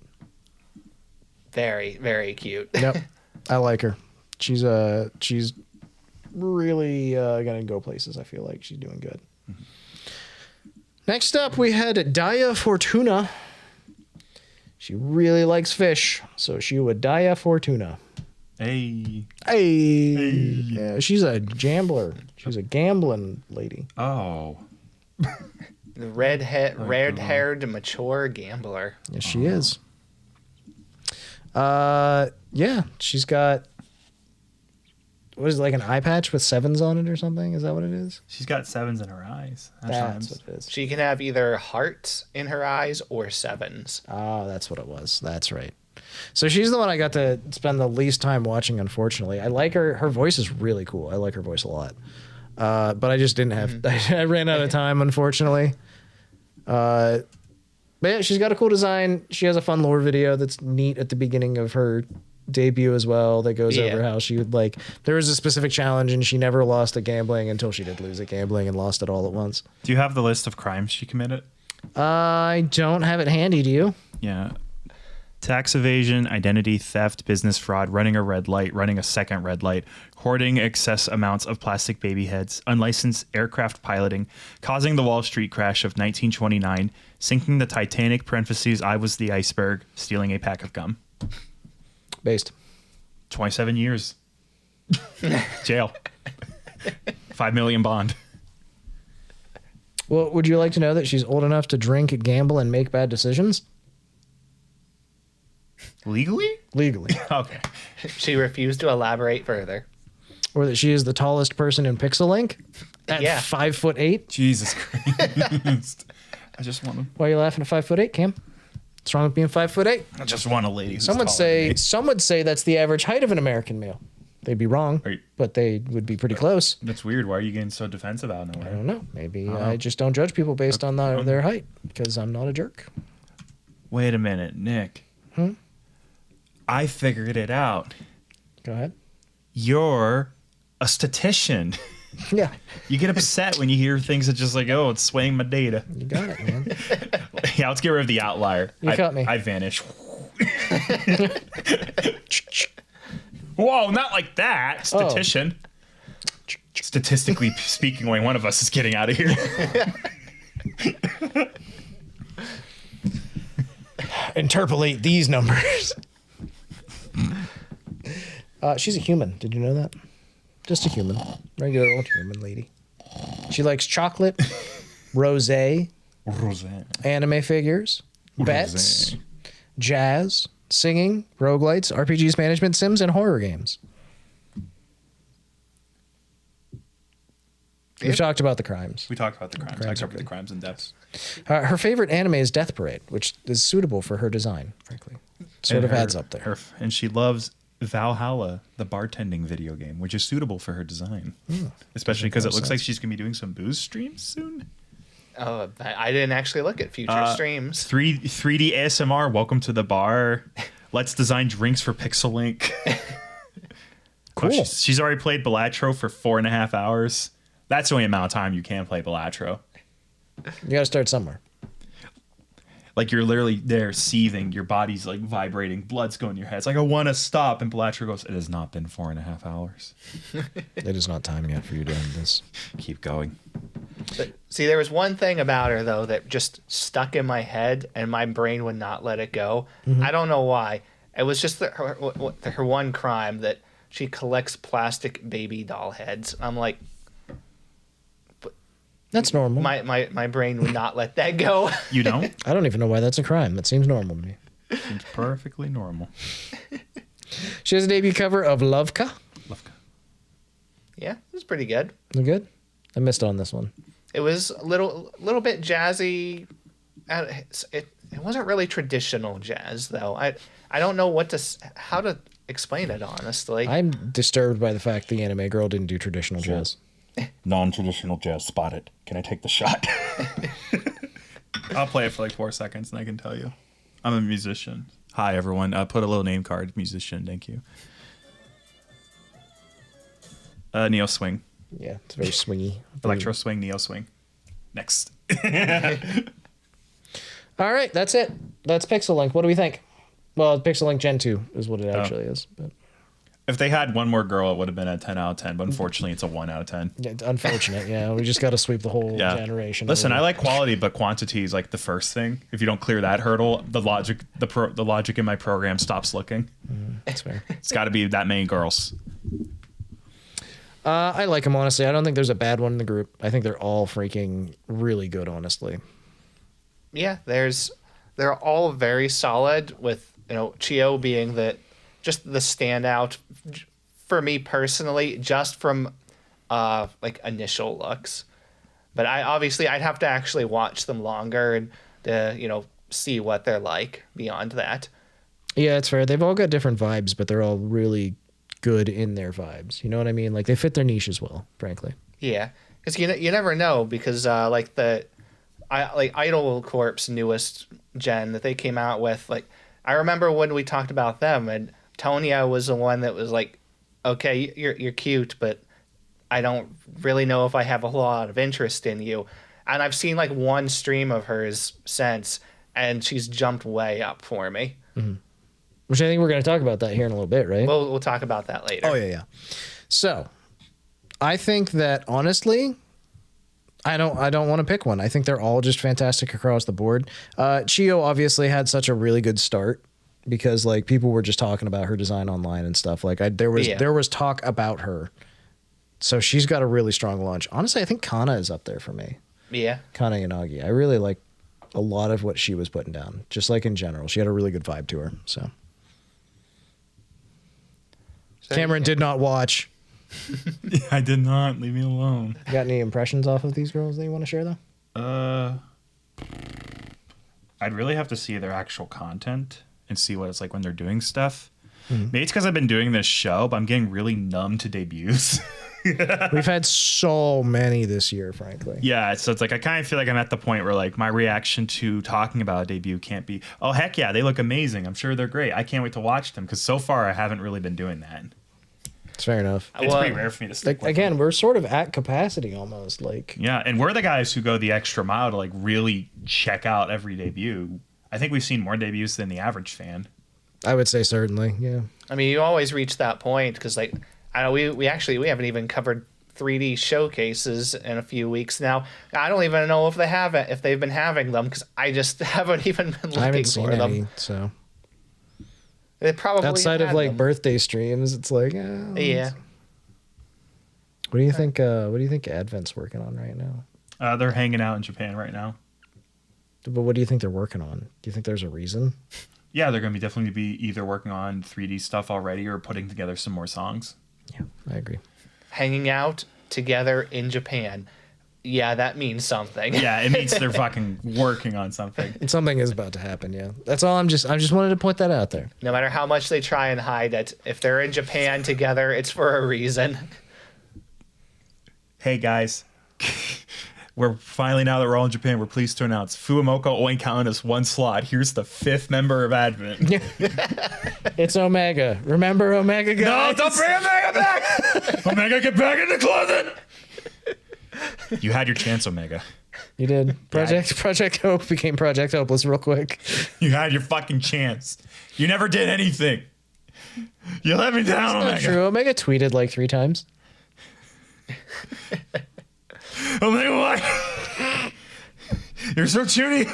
Very, very cute. Yep. I like her. She's really gonna go places. I feel like she's doing good. Next up, we had Daiya Fortuna. She really likes fish, so she would Daiya Fortuna. Hey. Yeah, she's a gambler. She's a gambling lady. Oh. The red-haired, mature gambler. Yes, she is. Yeah, she's got, what is it, like an eye patch with 7s on it or something? Is that what it is? She's got 7s in her eyes. That's what it is. She can have either hearts in her eyes or 7s. Oh, that's what it was. That's right. So she's the one I got to spend the least time watching, unfortunately. I like her. Her voice is really cool. I like her voice a lot. But I just didn't have, I ran out of time, unfortunately. But yeah, she's got a cool design. She has a fun lore video that's neat at the beginning of her debut as well, that goes over how she would there was a specific challenge and she never lost at gambling until she did lose at gambling and lost it all at once. Do you have the list of crimes she committed? I don't have it handy. Do you? Yeah. Tax evasion, identity theft, business fraud, running a red light, running a second red light, hoarding excess amounts of plastic baby heads, unlicensed aircraft piloting, causing the Wall Street crash of 1929, sinking the Titanic, parentheses, I was the iceberg, stealing a pack of gum. Based. 27 years. Jail. 5 million bond. Well, would you like to know that she's old enough to drink, gamble, and make bad decisions? Legally? Legally. Okay. She refused to elaborate further. Or that she is the tallest person in Pixelink at 5'8". Jesus Christ. I just want to. Why are you laughing at 5'8", Cam? What's wrong with being 5'8"? I just want a lady. Who's Some would taller than me. some would say that's the average height of an American male. They'd be wrong, but they would be pretty close. That's weird. Why are you getting so defensive out of I nowhere? don't know. Maybe I just don't judge people based on their height because I'm not a jerk. Wait a minute, Nick. I figured it out. Go ahead. You're a statistician. Yeah, You get upset when you hear things that just like, oh, it's swaying my data. you got it, man. Yeah, let's get rid of the outlier. You caught me. I vanish. Whoa, not like that, statistician. Statistically speaking, only one of us is getting out of here. Interpolate these numbers. She's a human. Did you know that? Just a human. Regular old human lady. She likes chocolate, rosé, anime figures, bets, jazz, singing, roguelites, RPGs, management sims, and horror games. We've talked about the crimes. We talked about the crimes. I covered the crimes in depth. Her favorite anime is Death Parade, which is suitable for her design, frankly. Sort of adds up there. And she loves Valhalla, the bartending video game, which is suitable for her design. Especially because it looks like she's going to be doing some booze streams soon. Oh, I didn't actually look at future streams. 3D ASMR, welcome to the bar. Let's design drinks for Pixel Link. Cool. Oh, she's already played Balatro for 4.5 hours. That's the only amount of time you can play Balatro. You got to start somewhere. Like you're literally there seething, your body's like vibrating, blood's going in your head. It's like, I want to stop. And Balatro goes, it has not been 4.5 hours. It is not time yet for you to end this. Keep going. But, see, there was one thing about her, though, that just stuck in my head and my brain would not let it go. Mm-hmm. I don't know why. It was just her one crime that she collects plastic baby doll heads. I'm like, that's normal. My brain would not let that go. You don't? I don't even know why that's a crime. That seems normal to me. Seems perfectly normal. She has a debut cover of Loveka. Yeah, it was pretty good. Was it good? I missed on this one. It was a little bit jazzy. It wasn't really traditional jazz, though. I don't know how to explain it, honestly. I'm disturbed by the fact the anime girl didn't do traditional jazz. Non-traditional jazz spotted. Can I take the shot? I'll play it for like 4 seconds and I can tell you. I'm a musician. Hi, everyone. Put a little name card. Musician. Thank you. Neo swing. Yeah, it's very swingy. Electro swing, neo swing. Next. All right, that's it. That's Pixel Link. What do we think? Well, Pixel Link Gen 2 is what it actually is. But if they had one more girl, it would have been a 10 out of 10. But unfortunately, it's a 1 out of 10. Yeah, unfortunate. Yeah, we just got to sweep the whole generation. Listen, I like quality, but quantity is like the first thing. If you don't clear that hurdle, the logic in my program stops looking. That's fair. It's got to be that many girls. I like them, honestly. I don't think there's a bad one in the group. I think they're all freaking really good, honestly. Yeah, they're all very solid, with Chio being just the standout for me personally, just from like initial looks. But I'd have to actually watch them longer and to see what they're like beyond that. Yeah, it's fair. They've all got different vibes, but they're all really good in their vibes. You know what I mean? Like they fit their niche as well, frankly. Yeah, because you never know, because like Idol Corp's newest gen that they came out with, like I remember when we talked about them, and Tonya was the one that was like, okay, you're cute, but I don't really know if I have a lot of interest in you. And I've seen like one stream of hers since, and she's jumped way up for me. Mm-hmm. Which I think we're going to talk about that here in a little bit, right? We'll talk about that later. Oh, yeah. So, I think that, honestly, I don't want to pick one. I think they're all just fantastic across the board. Chio obviously had such a really good start because, like, people were just talking about her design online and stuff. Like, there was talk about her. So, she's got a really strong launch. Honestly, I think Kanna is up there for me. Yeah. Kanna Yanagi. I really like a lot of what she was putting down. Just like in general. She had a really good vibe to her, so... Cameron did not watch. I did not. Leave me alone. You got any impressions off of these girls that you want to share, though? I'd really have to see their actual content and see what it's like when they're doing stuff. Mm-hmm. Maybe it's because I've been doing this show, but I'm getting really numb to debuts. We've had so many this year, frankly. Yeah, so it's like I kind of feel like I'm at the point where like my reaction to talking about a debut can't be, oh, heck yeah, they look amazing. I'm sure they're great. I can't wait to watch them, because so far I haven't really been doing that. It's fair enough. It's pretty rare for me to stick with again, them. we're sort of at capacity almost. Like, Yeah, and we're the guys who go the extra mile to like really check out every debut. I think we've seen more debuts than the average fan. I would say certainly, yeah. I mean, you always reach that point because, like, I know we haven't even covered 3D showcases in a few weeks now. I don't even know if they've been having them because I just haven't even been looking I haven't seen for them. any, so They probably outside of had like them. birthday streams, it's like, Yeah. What do you think? What do you think Advent's working on right now? They're hanging out in Japan right now. But what do you think they're working on? Do you think there's a reason? Yeah, they're going to definitely be either working on 3D stuff already or putting together some more songs. Yeah, I agree. Hanging out together in Japan. Yeah, that means something. Yeah, it means they're fucking working on something. And something is about to happen. Yeah, that's all. I just wanted to point that out there. No matter how much they try and hide it, if they're in Japan together, it's for a reason. Hey guys, we're finally, now that we're all in Japan, we're pleased to announce Fuumoka only counting us one slot. Here's the 5th member of Advent. It's Omega. Remember Omega, guys? No, don't bring Omega back! Omega, get back in the closet! You had your chance, Omega. You did. Project Hope became Project Hopeless real quick. You had your fucking chance. You never did anything. You let me down, Omega. Not true. Omega tweeted like 3 times. Omega, why? You're so chuny.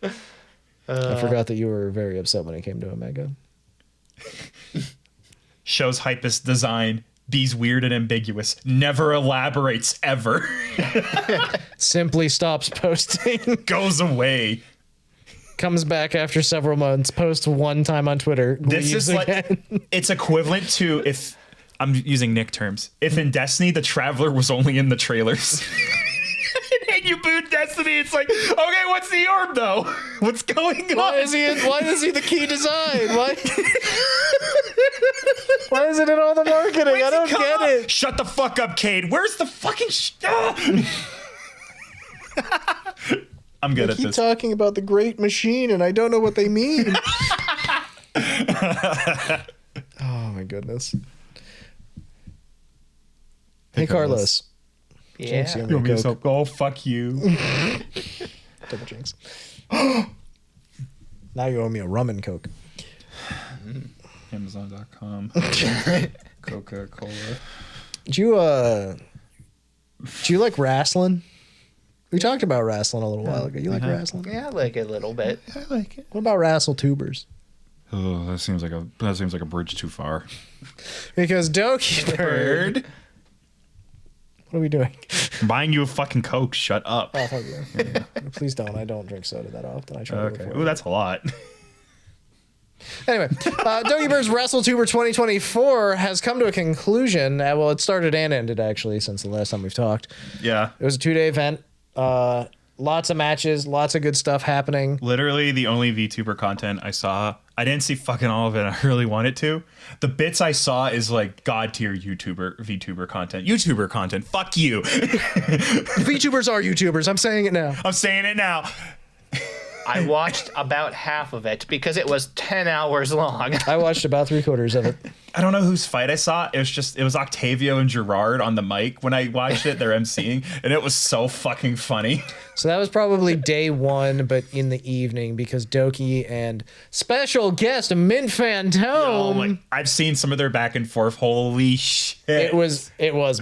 I forgot that you were very upset when it came to Omega. Show's hypest design. B's weird and ambiguous. Never elaborates ever. Simply stops posting. Goes away. Comes back after several months. Posts one time on Twitter. This leaves is like, again. it's equivalent to if, I'm using Nick terms, if in Destiny the Traveler was only in the trailers. And you boot Destiny, it's like, okay, what's the orb though? What's going on? Why is he the key design? Why? Why is it in all the marketing? I don't get it. Shut the fuck up, Cade. Where's the fucking I'm good They at keep this. talking about the Great Machine, and I don't know what they mean. Oh my goodness. Hey, Carlos. Yeah. Jinx, you You owe want me me a to Coke. go? Oh, fuck you. Double jinx. Now you owe me a rum and Coke. Amazon.com. Coca-Cola. Do you like wrestling? We talked about wrestling a little while ago. You like wrestling? Yeah, I like it a little bit. I like it. What about Wrestle Tubers? Oh, that seems like a bridge too far. Because Dokibird. What are we doing? I'm buying you a fucking Coke. Shut up. Oh, fuck you. Please don't. I don't drink soda that often. I try to Okay. avoid Ooh, it. that's a lot. Anyway, Dokibird's Wrestle Tuber 2024 has come to a conclusion. Well, it started and ended, actually, since the last time we've talked. Yeah. It was a 2-day event. Lots of matches, lots of good stuff happening. Literally the only VTuber content I saw. I didn't see fucking all of it. I really wanted to. The bits I saw is like god tier VTuber content. YouTuber content. Fuck you. VTubers are YouTubers. I'm saying it now. I'm saying it now. I watched about half of it because it was 10 hours long. I watched about 3/4 of it. I don't know whose fight I saw. It was Octavio and Gerard on the mic when I watched it. They're emceeing, and it was so fucking funny. So that was probably day 1, but in the evening because Doki and special guest Mint Phantom. I've seen some of their back and forth. Holy shit! It was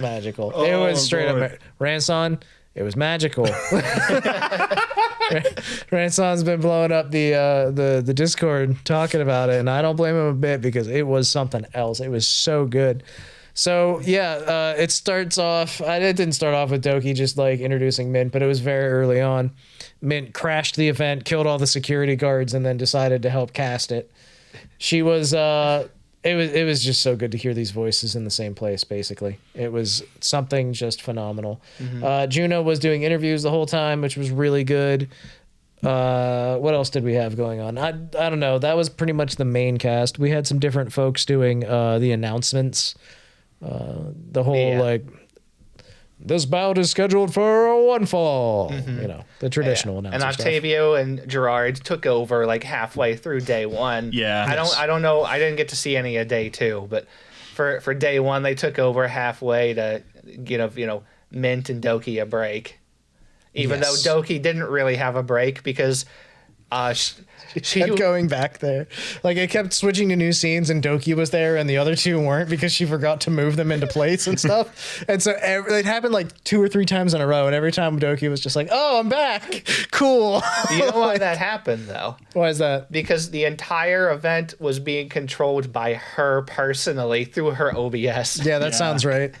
magical. It Oh, was straight Lord. up Ranson. It was magical. Ranson's been blowing up the Discord talking about it, and I don't blame him a bit because it was something else. It was so good. So yeah, it starts off. It didn't start off with Doki just like introducing Mint, but it was very early on. Mint crashed the event, killed all the security guards, and then decided to help cast it. She was. It was just so good to hear these voices in the same place. Basically, it was something just phenomenal. Juno was doing interviews the whole time, which was really good. What else did we have going on? I don't know. That was pretty much the main cast. We had some different folks doing the announcements. The whole like, this bout is scheduled for one fall. You know, the traditional And announcer stuff. Octavio and Gerard took over like halfway through day 1. Yeah. I don't know. I didn't get to see any of day 2, but for day one, they took over halfway to give Mint and Doki a break, even Yes. though Doki didn't really have a break because she kept going back there. Like, it kept switching to new scenes, and Doki was there, and the other two weren't because she forgot to move them into place and stuff. And so it happened like 2 or 3 times in a row, and every time Doki was just like, "Oh, I'm back, cool." You know why that happened though? Why is that? Because the entire event was being controlled by her personally through her OBS. Yeah, that sounds right.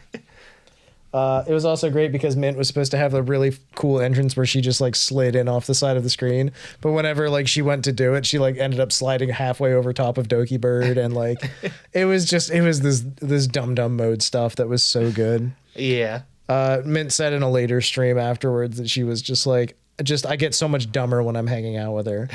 It was also great because Mint was supposed to have a really cool entrance where she just like slid in off the side of the screen, but whenever like she went to do it, she like ended up sliding halfway over top of Dokibird, and like it was this dumb mode stuff that was so good. Yeah. Mint said in a later stream afterwards that she was just like, I get so much dumber when I'm hanging out with her.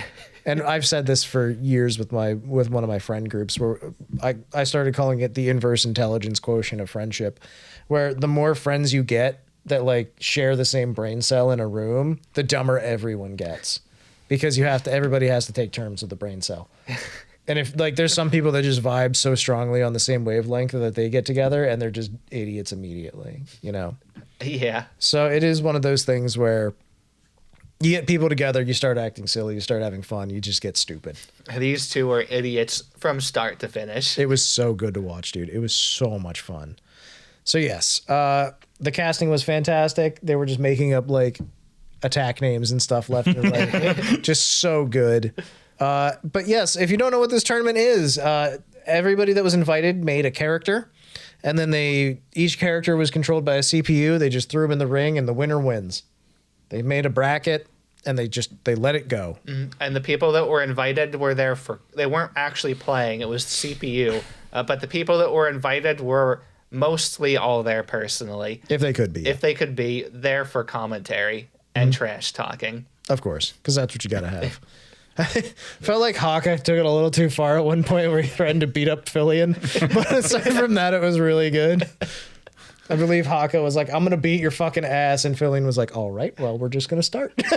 And I've said this for years with one of my friend groups, where I started calling it the inverse intelligence quotient of friendship, where the more friends you get that like share the same brain cell in a room, the dumber everyone gets, because everybody has to take turns with the brain cell. And if like there's some people that just vibe so strongly on the same wavelength that they get together and they're just idiots immediately, Yeah. So it is one of those things where you get people together, you start acting silly, you start having fun, you just get stupid. These two are idiots from start to finish. It was so good to watch, dude. It was so much fun. So yes, the casting was fantastic. They were just making up like attack names and stuff left and right. Just so good. But yes, if you don't know what this tournament is, everybody that was invited made a character, and then each character was controlled by a CPU. They just threw them in the ring, and the winner wins. They made a bracket, and they let it go. And the people that were invited were there they weren't actually playing. It was CPU. But the people that were invited were mostly all there personally. If they could be. If they could be there for commentary and trash talking. Of course, because that's what you got to have. I felt like Hawkeye took it a little too far at one point where he threatened to beat up Fillion. But aside from that, it was really good. I believe Haka was like, "I'm going to beat your fucking ass." And Fillion was like, "All right, well, we're just going to start." Because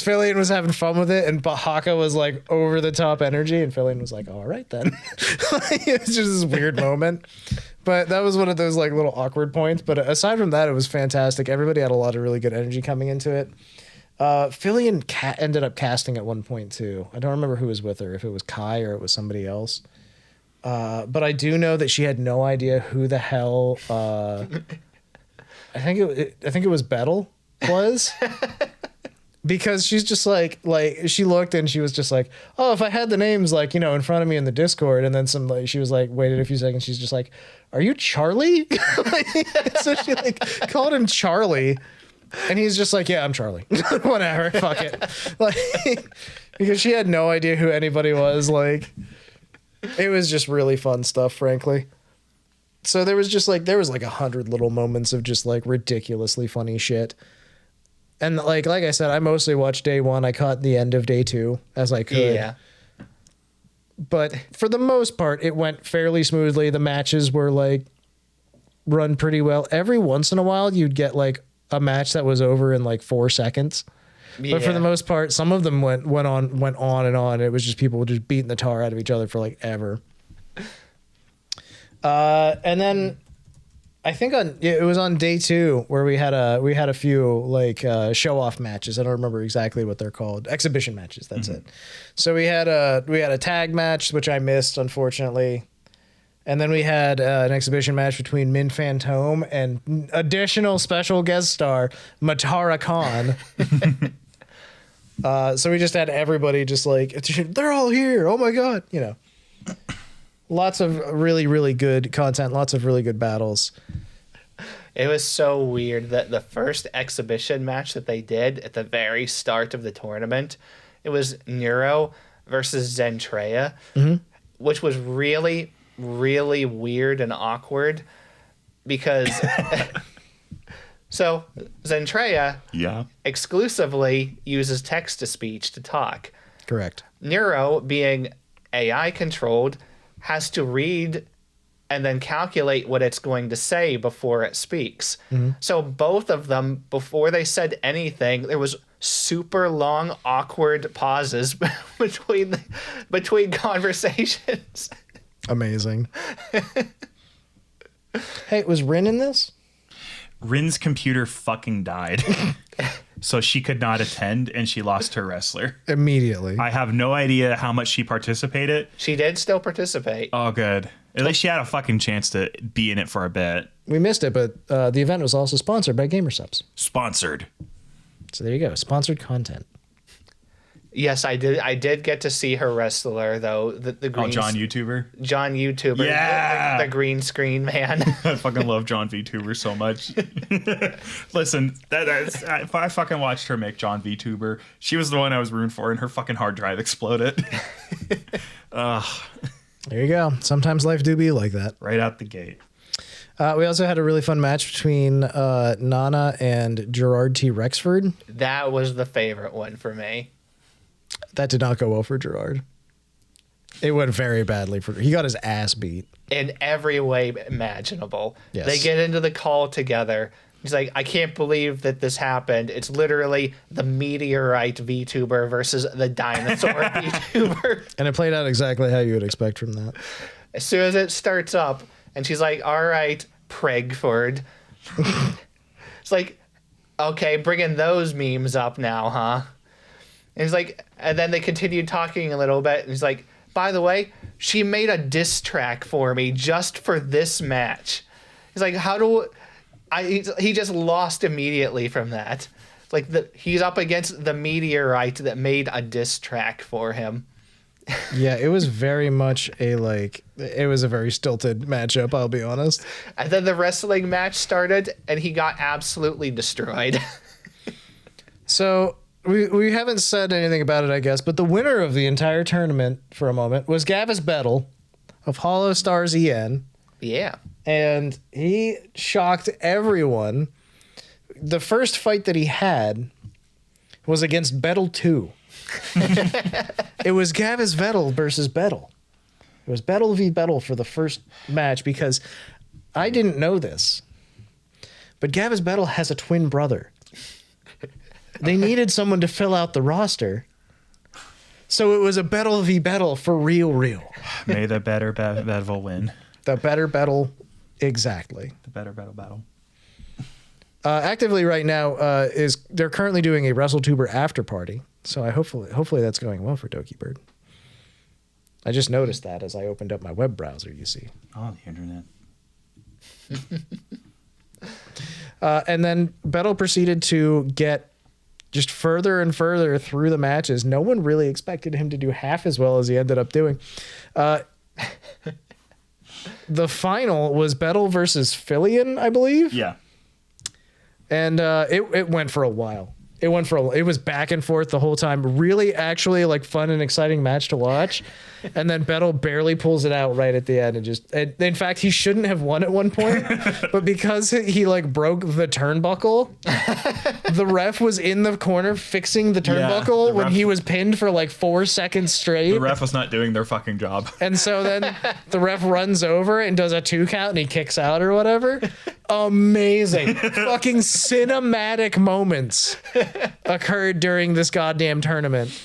Fillion was having fun with it, and Haka was like over the top energy, and Fillion was like, "All right, then." It was just this weird moment. But that was one of those like little awkward points. But aside from that, it was fantastic. Everybody had a lot of really good energy coming into it. Fillion ended up casting at one point too. I don't remember who was with her, if it was Kai or it was somebody else. But I do know that she had no idea who the hell. I think it was Bettel was. Because she's just like she looked and she was just like, "Oh, if I had the names like in front of me in the Discord," and then she was like, waited a few seconds, she's just like, "Are you Charlie?" So she like called him Charlie, and he's just like, "Yeah, I'm Charlie." Whatever, fuck it. Like, because she had no idea who anybody was. Like, it was just really fun stuff, frankly. So there was 100 little moments of just like ridiculously funny shit. And like I said, I mostly watched day one. I caught the end of day two as I could. Yeah. But for the most part, it went fairly smoothly. The matches were like run pretty well. Every once in a while, you'd get like a match that was over in like 4 seconds. Yeah. But for the most part, some of them went on and on. It was just people just beating the tar out of each other for like ever. And then I think it was on day two where we had a few like show off matches. I don't remember exactly what they're called. Exhibition matches. That's it. So we had a tag match, which I missed, unfortunately. And then we had an exhibition match between Min Phantom and additional special guest star Matara Khan. So we just had everybody just like, they're all here. Oh my God. Lots of really, really good content. Lots of really good battles. It was so weird that the first exhibition match that they did at the very start of the tournament, it was Neuro versus Zentreya, which was really, really weird and awkward because so Zentreya exclusively uses text-to-speech to talk. Correct. Neuro, being AI controlled, has to read and then calculate what it's going to say before it speaks. So both of them, before they said anything, there was super long, awkward pauses between conversations. Amazing. Hey, was Rin in this? Rin's computer fucking died. So she could not attend and she lost her wrestler. Immediately. I have no idea how much she participated. She did still participate. Oh, good. At least she had a fucking chance to be in it for a bit. We missed it, but the event was also sponsored by GamerSubs. Sponsored. So there you go. Sponsored content. Yes, I did get to see her wrestler though. The green John YouTuber. John YouTuber. Yeah. The green screen man. I fucking love John VTuber so much. Listen, I fucking watched her make John VTuber. She was the one I was rooting for, and her fucking hard drive exploded. There you go. Sometimes life do be like that. Right out the gate. We also had a really fun match between Nana and Gerard T. Rexford. That was the favorite one for me. That did not go well for Gerard. It went very badly for. He got his ass beat in every way imaginable. Yes. They get into the call together. He's like, I can't believe that this happened. It's literally the meteorite VTuber versus the dinosaur VTuber. And it played out exactly how you would expect from that. As soon as it starts up, and she's like, all right, Pregford. It's like, okay, bringing those memes up now, huh? And he's like, and then they continued talking a little bit. And he's like, by the way, she made a diss track for me just for this match. He's like, he just lost immediately from that. Like he's up against the meteorite that made a diss track for him. Yeah, it was very much it was a very stilted matchup, I'll be honest. And then the wrestling match started and he got absolutely destroyed. So we haven't said anything about it, I guess, but the winner of the entire tournament for a moment was Gavis Bettel of Holostars EN. Yeah. And he shocked everyone. The first fight that he had was against Bettel 2. It was Gavis Vettel versus Bettel. It was Bettel v. Bettel for the first match because I didn't know this, but Gavis Bettel has a twin brother. They needed someone to fill out the roster. So it was a Bettel v. Bettel for real. May the better Bettel win. The better Bettel, exactly. The better Bettel battle. Actively right now they're currently doing a Wrestle Tuber after party. So hopefully that's going well for Dokibird. I just noticed that as I opened up my web browser, you see. Oh, the internet. And then Bettel proceeded to get just further and further through the matches. No one really expected him to do half as well as he ended up doing. The final was Bettel versus Filion, I believe. Yeah. And it went for a while. It was back and forth the whole time. Really, actually, like fun and exciting match to watch. And then Bettel barely pulls it out right at the end, and in fact, he shouldn't have won at one point, but because he like broke the turnbuckle, the ref was in the corner fixing the turnbuckle when he was pinned for like 4 seconds straight. The ref was not doing their fucking job. And so then the ref runs over and does a 2 count and he kicks out or whatever. Amazing. Fucking cinematic moments occurred during this goddamn tournament.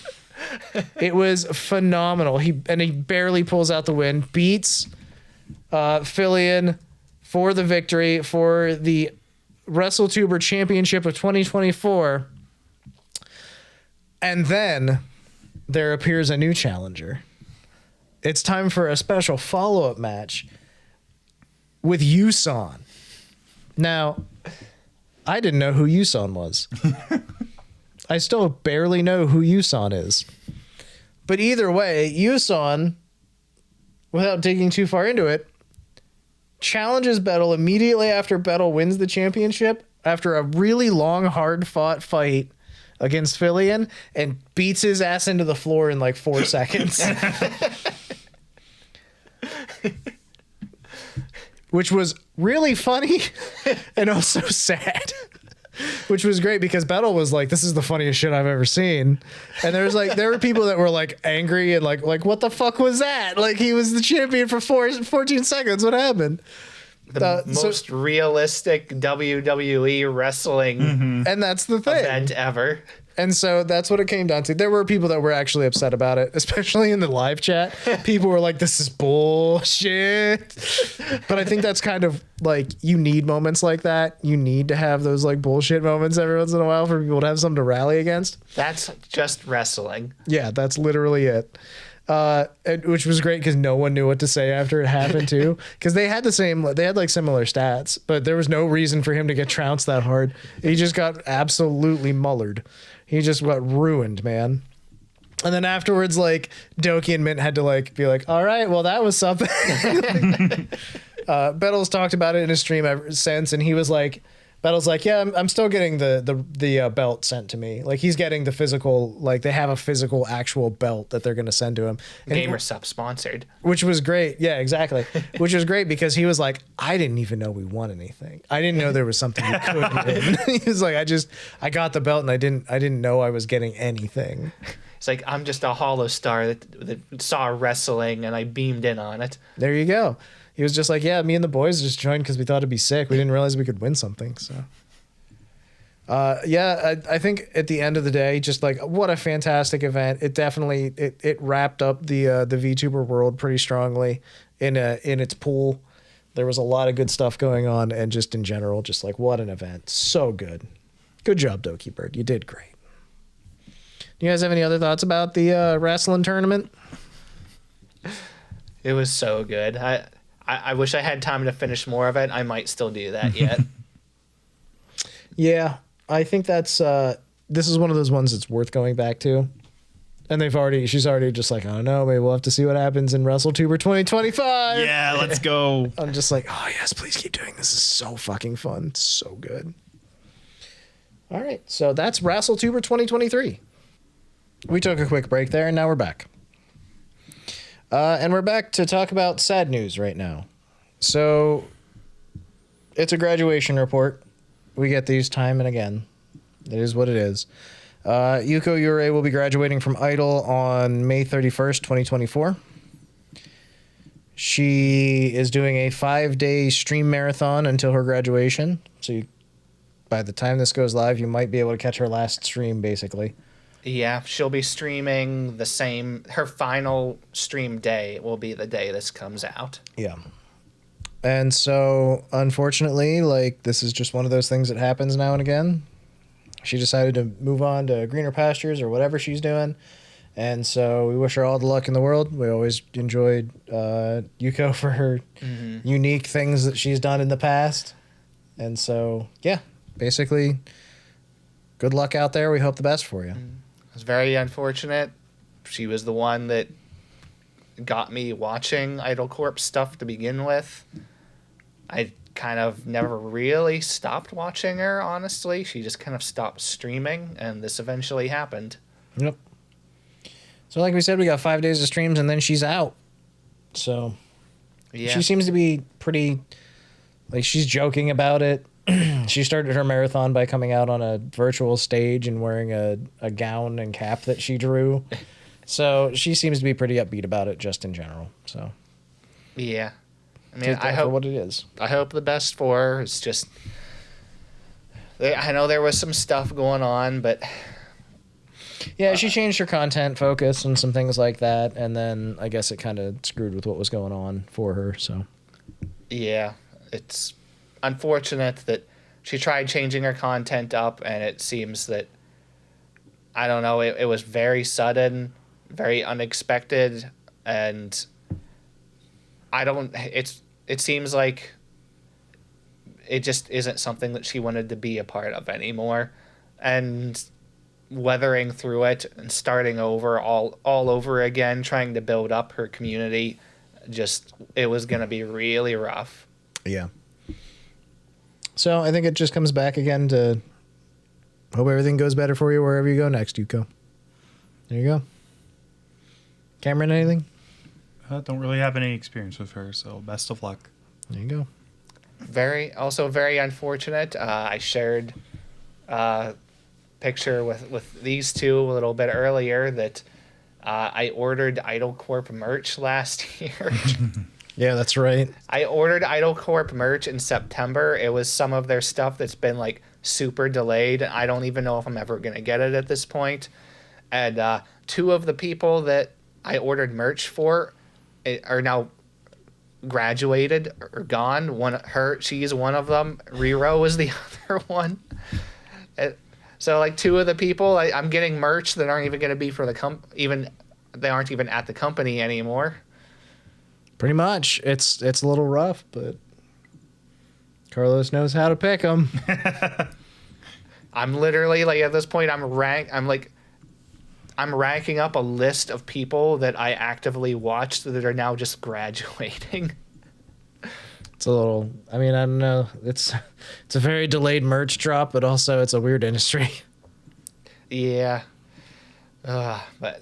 It was phenomenal. He barely pulls out the win, beats Filion for the victory for the Wrestle Tuber Championship of 2024. And then there appears a new challenger. It's time for a special follow-up match with Yuson. Now, I didn't know who Yuson was. I still barely know who Yuson is. But either way, Yuson, without digging too far into it, challenges Bettel immediately after Bettel wins the championship after a really long, hard-fought fight against Filion and beats his ass into the floor in like 4 seconds. Which was really funny and also sad. Which was great because Bettel was like, this is the funniest shit I've ever seen. And there were people that were like angry and like what the fuck was that? Like he was the champion for 14 seconds. What happened? the most realistic WWE wrestling and that's the thing. event ever. And so that's what it came down to. There were people that were actually upset about it, especially in the live chat. People were like, this is bullshit. But I think that's kind of like, you need moments like that. You need to have those like bullshit moments every once in a while for people to have something to rally against. That's just wrestling. Yeah, that's literally it. Which was great because no one knew what to say after it happened too. Because they had like similar stats, but there was no reason for him to get trounced that hard. He just got absolutely mullered. He just got ruined, man. And then afterwards, like Doki and Mint had to like be like, all right, well that was something. Bettles talked about it in his stream ever since, and he was like, Bettles like, yeah, I'm still getting the belt sent to me. Like he's getting the physical, like they have a physical actual belt that they're going to send to him. And Gamer Sub sponsored. Which was great. Yeah, exactly. Which was great because he was like, I didn't even know we won anything. I didn't know there was something we could win. He was like, I got the belt and I didn't know I was getting anything. It's like, I'm just a Holostar that saw wrestling and I beamed in on it. There you go. He was just like, yeah, me and the boys just joined because we thought it'd be sick. We didn't realize we could win something. So, I think at the end of the day, just like what a fantastic event. It definitely it wrapped up the VTuber world pretty strongly in its pool. There was a lot of good stuff going on, and just in general, just like what an event. So good. Good job, Dokibird. You did great. Do you guys have any other thoughts about the wrestling tournament? It was so good. I wish I had time to finish more of it. I might still do that yet. Yeah, I think that's this is one of those ones that's worth going back to. And she's already just like, I don't know, maybe we'll have to see what happens in Wrestle Tuber 2025. Yeah, let's go. I'm just like, oh yes, please keep doing this. This is so fucking fun. It's so good. All right, so that's Wrestle Tuber 2023. We took a quick break there, and now we're back. And we're back to talk about sad news right now. So, it's a graduation report. We get these time and again. It is what it is. Yuko Yurei will be graduating from Idol on May 31st, 2024. She is doing a 5-day stream marathon until her graduation. So, by the time this goes live, you might be able to catch her last stream, basically. Yeah, she'll be streaming her final stream day will be the day this comes out. Yeah. And so, unfortunately, like, this is just one of those things that happens now and again. She decided to move on to greener pastures or whatever she's doing. And so we wish her all the luck in the world. We always enjoyed Yuko for her unique things that she's done in the past. And so, yeah, basically, good luck out there. We hope the best for you. It's very unfortunate. She was the one that got me watching Idol Corp stuff to begin with. I kind of never really stopped watching her, honestly. She just kind of stopped streaming, and this eventually happened. Yep. So like we said, we got 5 days of streams, and then she's out. So yeah. She seems to be pretty... Like, she's joking about it. She started her marathon by coming out on a virtual stage and wearing a gown and cap that she drew. So she seems to be pretty upbeat about it just in general. So yeah. I mean, I hope what it is. I hope the best for her. It's just I know there was some stuff going on, but yeah, she changed her content focus and some things like that, and then I guess it kind of screwed with what was going on for her. So yeah, it's unfortunate that she tried changing her content up, and it seems that, I don't know, it was very sudden, very unexpected, and it seems like it just isn't something that she wanted to be a part of anymore. And weathering through it and starting over all over again, trying to build up her community, it was going to be really rough. Yeah. So I think it just comes back again to hope everything goes better for you wherever you go next, Yuko. There you go. Cameron, anything? Don't really have any experience with her, so best of luck. There you go. Very unfortunate. I shared a picture with these two a little bit earlier that I ordered Idol Corp merch last year. Yeah, that's right. I ordered Idol Corp merch in September. It was some of their stuff that's been like super delayed. I don't even know if I'm ever going to get it at this point. And two of the people that I ordered merch for are now graduated or gone. She's one of them. Riro was the other one. So like two of the people I'm getting merch that aren't even going to be for the they aren't even at the company anymore. Pretty much. It's a little rough, but Carlos knows how to pick them. I'm literally like at this point I'm ranking up a list of people that I actively watched that are now just graduating. It's a little, I mean, I don't know. It's a very delayed merch drop, but also it's a weird industry. Yeah. But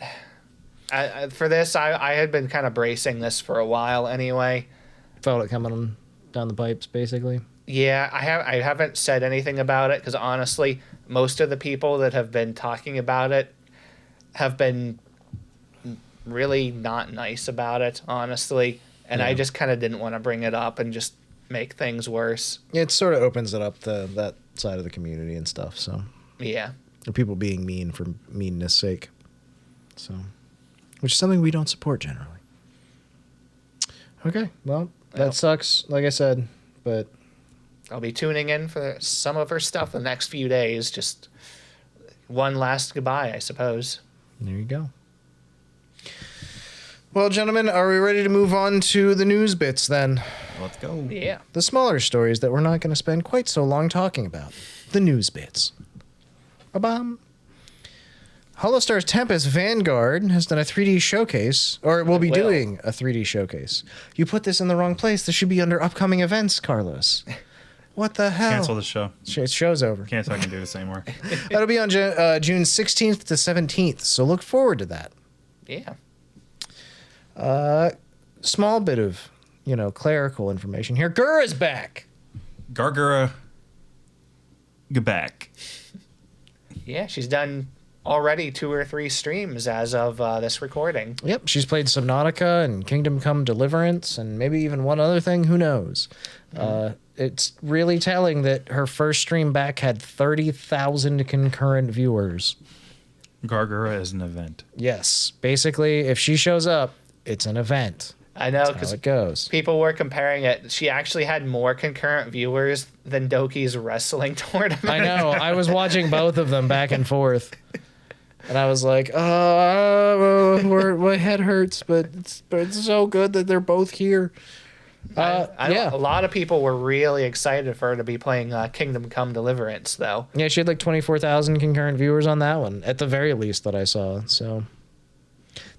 for this, I had been kind of bracing this for a while anyway. Felt it coming down the pipes, basically. Yeah, I haven't said anything about it because honestly, most of the people that have been talking about it have been really not nice about it, honestly. And I just kind of didn't want to bring it up and just make things worse. It sort of opens it up to that side of the community and stuff. So yeah, and people being mean for meanness' sake. So, which is something we don't support generally. Okay, well, that sucks, like I said, but I'll be tuning in for some of her stuff the next few days. Just one last goodbye, I suppose. There you go. Well, gentlemen, are we ready to move on to the news bits then? Let's go. Yeah. The smaller stories that we're not going to spend quite so long talking about. The news bits. Ba-bam. Holostars Tempest Vanguard has done a 3D showcase, or will be doing a 3D showcase. You put this in the wrong place. This should be under upcoming events, Carlos. What the hell? Cancel the show. Show's over. Can't fucking do this anymore. That'll be on June 16th to 17th, so look forward to that. Yeah. Small bit of, clerical information here. Gura's back. Gawr Gura get back. Yeah, she's done already 2 or 3 streams as of this recording. Yep, she's played Subnautica and Kingdom Come Deliverance and maybe even one other thing. Who knows? It's really telling that her first stream back had 30,000 concurrent viewers. Gawr Gura is an event. Yes, basically, if she shows up, it's an event. I know, because it goes. People were comparing it. She actually had more concurrent viewers than Doki's wrestling tournament. I know. I was watching both of them back and forth. And I was like, my head hurts, but it's so good that they're both here. A lot of people were really excited for her to be playing Kingdom Come Deliverance, though. Yeah, she had like 24,000 concurrent viewers on that one, at the very least that I saw. So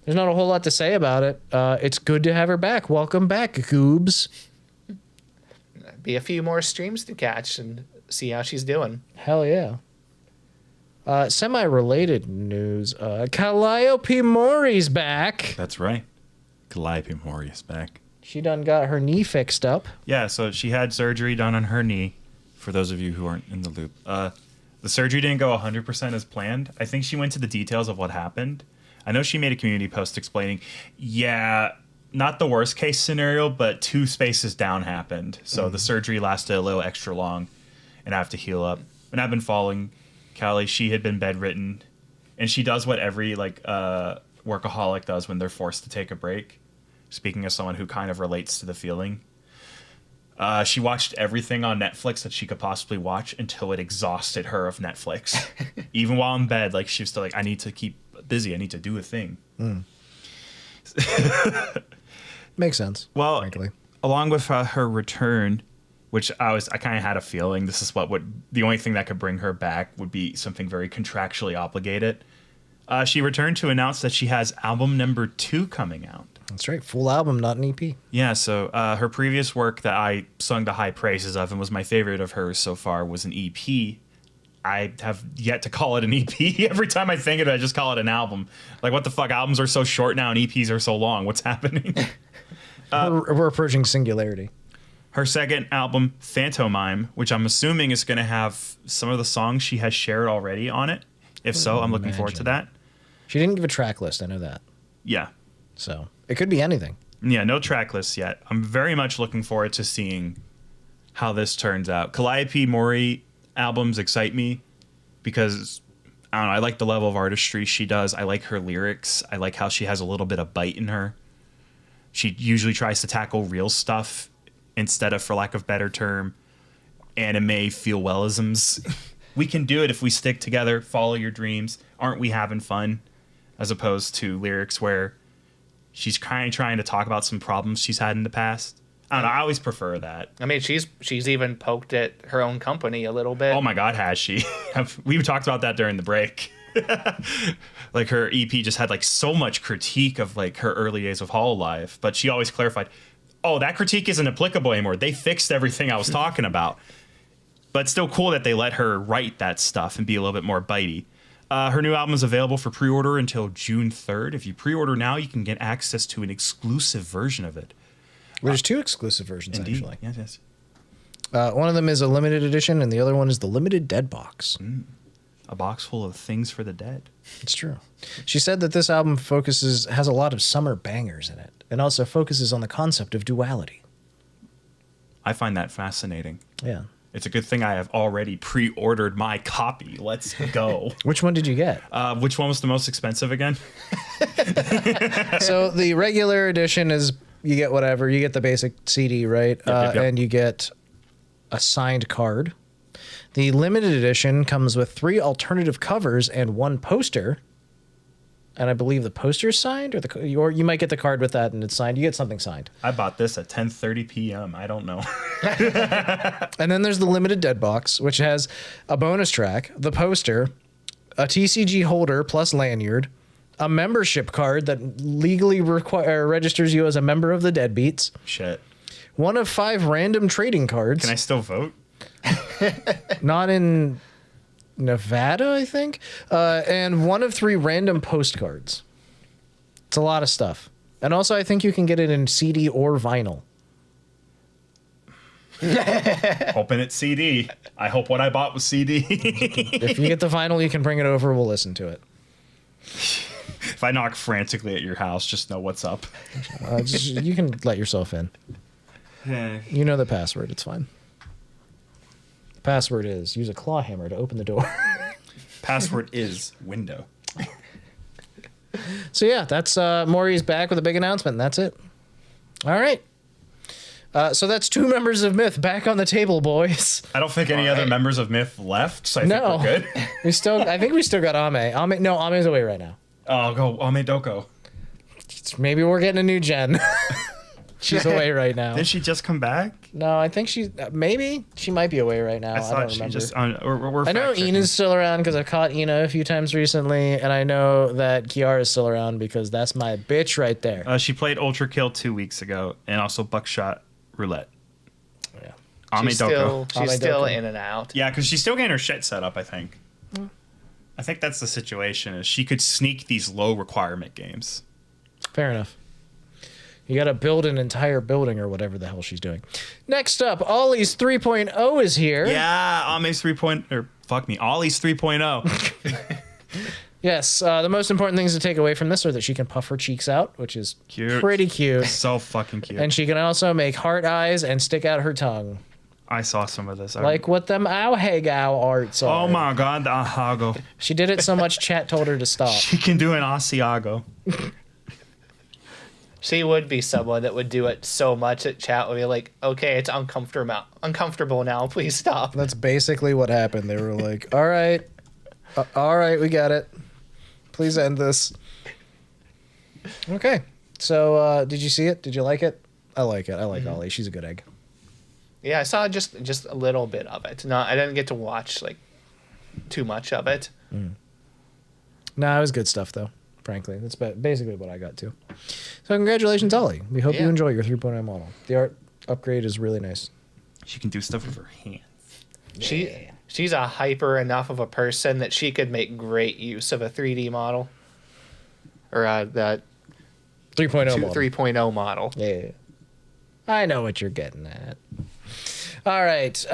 there's not a whole lot to say about it. It's good to have her back. Welcome back, Goobs. Be a few more streams to catch and see how she's doing. Hell yeah. Semi-related news. Calliope Mori's back. That's right. Calliope Mori is back. She done got her knee fixed up. Yeah, so she had surgery done on her knee, for those of you who aren't in the loop. The surgery didn't go 100% as planned. I think she went to the details of what happened. I know she made a community post explaining, not the worst case scenario, but 2 spaces down happened. So the surgery lasted a little extra long, and I have to heal up. And I've been following Callie. She had been bedridden, and she does what every workaholic does when they're forced to take a break. Speaking as someone who kind of relates to the feeling. She watched everything on Netflix that she could possibly watch until it exhausted her of Netflix. Even while in bed, she was still like, I need to keep busy. I need to do a thing. Makes sense. Well, frankly. Along with her return, which I kind of had a feeling this is the only thing that could bring her back would be something very contractually obligated. She returned to announce that she has album number 2 coming out. That's right. Full album, not an EP. Yeah, so her previous work that I sung the high praises of and was my favorite of hers so far was an EP. I have yet to call it an EP. Every time I think of it, I just call it an album. Like, what the fuck? Albums are so short now and EPs are so long. What's happening? We're approaching singularity. Her second album, Phantomime, which I'm assuming is going to have some of the songs she has shared already on it. If so, I'm looking forward to that. She didn't give a track list. I know that. Yeah. So it could be anything. Yeah, no track lists yet. I'm very much looking forward to seeing how this turns out. Calliope, Mori albums excite me because I don't know, I like the level of artistry she does. I like her lyrics. I like how she has a little bit of bite in her. She usually tries to tackle real stuff instead of, for lack of better term, anime feel-wellisms. We can do it if we stick together, follow your dreams. Aren't we having fun? As opposed to lyrics where she's kind of trying to talk about some problems she's had in the past. I don't know. I always prefer that. I mean, she's even poked at her own company a little bit. Oh my God, has she? We talked about that during the break. Like her EP just had like so much critique of like her early days of Hololive, but she always clarified, "Oh, that critique isn't applicable anymore. They fixed everything I was talking about." But it's still cool that they let her write that stuff and be a little bit more bitey. Her new album is available for pre-order until June 3rd. If you pre-order now, you can get access to an exclusive version of it. There's two exclusive versions, Indeed. actually. Yes. One of them is a limited edition, and the other one is the limited dead box. A box full of things for the dead. It's true. She said that this album has a lot of summer bangers in it, and also focuses on the concept of duality. I find that fascinating. Yeah. It's a good thing I have already pre-ordered my copy. Let's go. Which one did you get? Which one was the most expensive again? So the regular edition is you get whatever. You get the basic CD, right? Yep. And you get a signed card. The limited edition comes with 3 alternative covers and 1 poster. And I believe the poster's signed, or you might get the card with that and it's signed. You get something signed. I bought this at 10:30 p.m. I don't know. And then there's the limited dead box, which has a bonus track, the poster, a TCG holder plus lanyard, a membership card that legally registers you as a member of the Deadbeats, Shit. 1 of 5 random trading cards. Can I still vote? Not in Nevada, I think, and 1 of 3 random postcards. It's a lot of stuff. And also, I think you can get it in CD or vinyl. Hoping it's CD. I hope what I bought was CD. If you get the vinyl, you can bring it over. We'll listen to it. If I knock frantically at your house, just know what's up. You can let yourself in. You know the password. It's fine. The password is use a claw hammer to open the door. Password is window. So yeah, that's Mori's back with a big announcement. And that's it. All right. So that's 2 members of Myth back on the table, boys. I don't think any other members of Myth left, so I think we're good. I think we still got Ame. No, Ame's away right now. Oh, go Ame Doko. Maybe we're getting a new gen. She's away right now. Did she just come back? No, I think maybe she might be away right now. I thought don't she remember. just. We're I know fact-checking. Ina's still around because I've caught Ina a few times recently, and I know that Kiara is still around because that's my bitch right there. She played Ultra Kill 2 weeks ago, and also Buckshot Roulette. Yeah. Ame Doko. She's Ame still Doko. in and out. Yeah, because she's still getting her shit set up, I think. I think that's the situation, is she could sneak these low requirement games. Fair enough. You got to build an entire building or whatever the hell she's doing. Next up, Ollie's 3.0 is here. Yeah, Ame's 3.0. Ollie's 3.0. Yes, the most important things to take away from this are that she can puff her cheeks out, which is Cute. pretty cute. So fucking cute. And she can also make heart eyes and stick out her tongue. I saw some of this. Like what them Auhagao arts are. Oh my god, the Ahago. She did it so much chat told her to stop. She can do an Asiago. She would be someone that would do it so much that chat would be like, okay, it's uncomfortable now. Please stop. That's basically what happened. They were like, all right, we got it. Please end this. Okay. So did you see it? Did you like it? I like it. I like Ollie. She's a good egg. Yeah, I saw just a little bit of it. No, I didn't get to watch like too much of it. No, it was good stuff though. Frankly, that's basically what I got to. So congratulations, Ollie. We hope you enjoy your 3.0 model. The art upgrade is really nice. She can do stuff with her hands. She's a hyper enough of a person that she could make great use of a 3D model. Or that 3.0 model. 3.0 model. Yeah. I know what you're getting at. All right.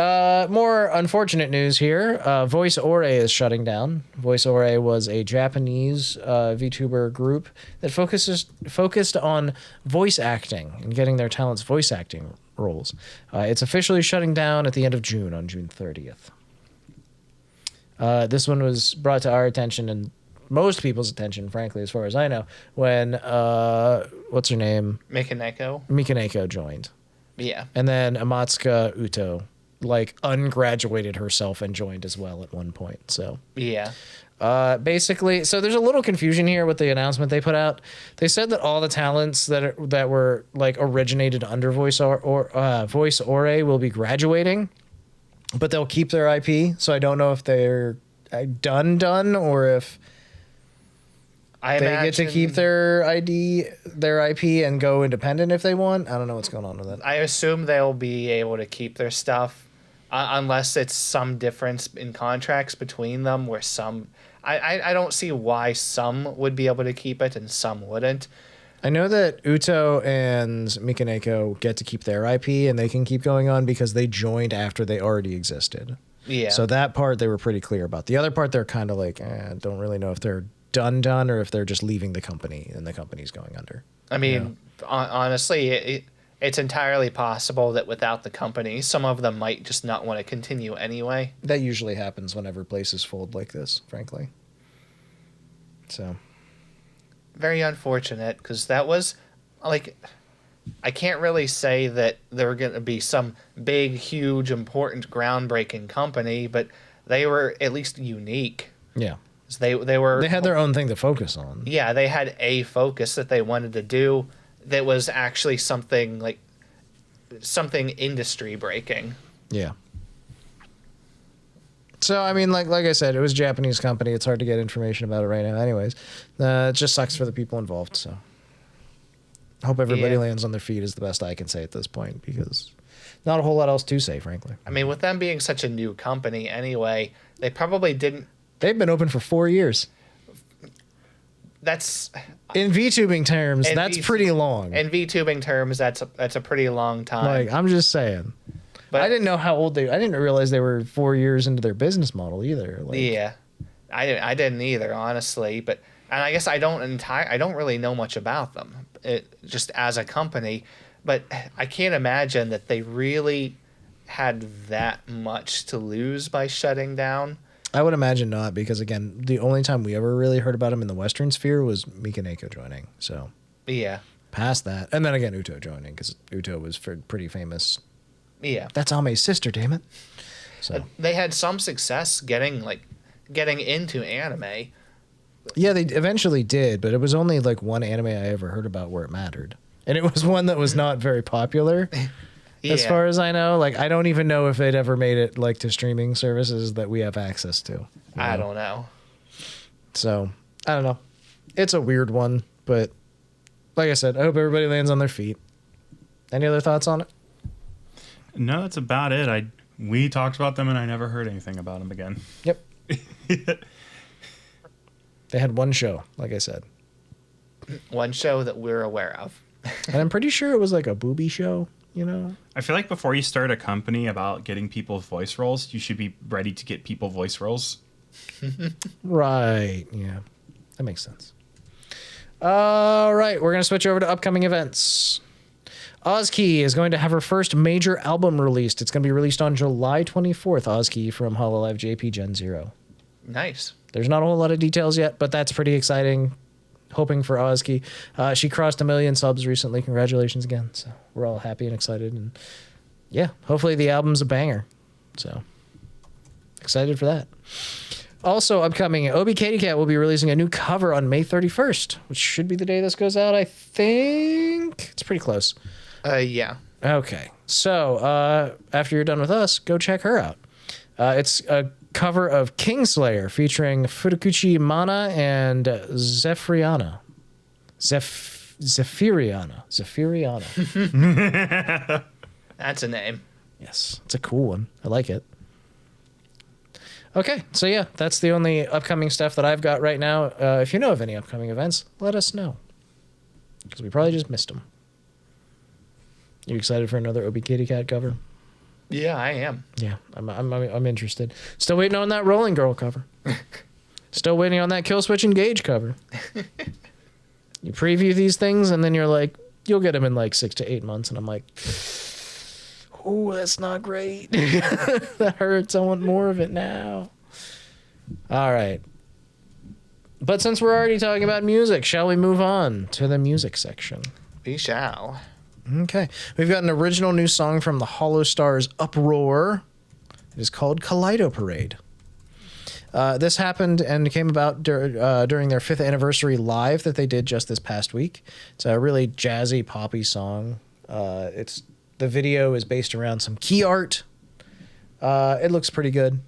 More unfortunate news here. Voice Ore is shutting down. Voice Ore was a Japanese VTuber group that focused on voice acting and getting their talents voice acting roles. It's officially shutting down at the end of June, on June 30th. This one was brought to our attention and most people's attention, frankly, as far as I know, when what's her name? Mikaneko joined. Yeah. And then Amatsuka Uto, like, ungraduated herself and joined as well at one point. So yeah. Basically, so there's a little confusion here with the announcement they put out. They said that all the talents that were like originated under Voice Ore will be graduating, but they'll keep their IP. So I don't know if they're done or if they get to keep their IP and go independent if they want. I don't know what's going on with it. I assume they'll be able to keep their stuff unless it's some difference in contracts between them where some... I don't see why some would be able to keep it and some wouldn't. I know that Uto and Mikaneko get to keep their IP and they can keep going on because they joined after they already existed. Yeah. So that part they were pretty clear about. The other part they're kind of like, don't really know if they're done or if they're just leaving the company and the company's going under. I mean, honestly, it's entirely possible that without the company, some of them might just not want to continue anyway. That usually happens whenever places fold like this, frankly. So, very unfortunate, because that was, like, I can't really say that they were going to be some big, huge, important, groundbreaking company, but they were at least unique. Yeah. They had their own thing to focus on. Yeah, they had a focus that they wanted to do that was actually something industry breaking. Yeah. So I mean, like I said, it was a Japanese company. It's hard to get information about it right now. Anyways, it just sucks for the people involved. So I hope everybody lands on their feet is the best I can say at this point, because not a whole lot else to say, frankly. I mean, with them being such a new company anyway, they probably didn't. They've been open for 4 years. That's in VTubing terms. That's pretty long. In VTubing terms, that's a pretty long time. Like, I'm just saying. But I didn't know how old I didn't realize they were 4 years into their business model either. Like, yeah, I didn't either, honestly. And I guess I don't really know much about them, just as a company. But I can't imagine that they really had that much to lose by shutting down. I would imagine not, because again, the only time we ever really heard about him in the Western sphere was Mikaneko joining. So yeah, past that, and then again Uto joining, because Uto was pretty famous. Yeah, that's Ame's sister. Damn it. So they had some success getting into anime. Yeah, they eventually did, but it was only like one anime I ever heard about where it mattered, and it was one that was not very popular. As far as I know, like, I don't even know if they'd ever made it like to streaming services that we have access to. I don't know. So I don't know. It's a weird one, but like I said, I hope everybody lands on their feet. Any other thoughts on it? No, that's about it. We talked about them and I never heard anything about them again. Yep. They had one show, like I said. One show that we're aware of. And I'm pretty sure it was like a booby show. You know, I feel like before you start a company about getting people voice roles, you should be ready to get people voice roles. Right. Yeah, that makes sense. All right, we're going to switch over to upcoming events. AZKi is going to have her first major album released. It's going to be released on July 24th. AZKi from Hololive JP Gen 0. Nice. There's not a whole lot of details yet, but that's pretty exciting. Hoping for AZKi. She crossed 1 million subs recently. Congratulations again. So we're all happy and excited. And yeah, hopefully the album's a banger. So excited for that. Also upcoming, Obkatie Cat will be releasing a new cover on May 31st, which should be the day this goes out, I think. It's pretty close. Yeah. Okay. So after you're done with us, go check her out. It's a cover of Kingslayer featuring Furukuchi Mana and Zephyriana. Zephyriana. That's a name. Yes, it's a cool one. I like it. Okay, so yeah, that's the only upcoming stuff that I've got right now. If you know of any upcoming events, let us know, because we probably just missed them. You excited for another Obkatie Cat cover? Yeah, I am. Yeah, I'm interested. Still waiting on that Rolling Girl cover. Still waiting on that Kill Switch Engage cover. You preview these things, and then you're like, you'll get them in like 6 to 8 months, and I'm like, oh, that's not great. That hurts. I want more of it now. All right. But since we're already talking about music, shall we move on to the music section? We shall. Okay. We've got an original new song from the Holostars Uproar. It is called Kaleido Parade. This happened and came about during their 5th anniversary live that they did just this past week. It's a really jazzy, poppy song. The video is based around some key art. It looks pretty good.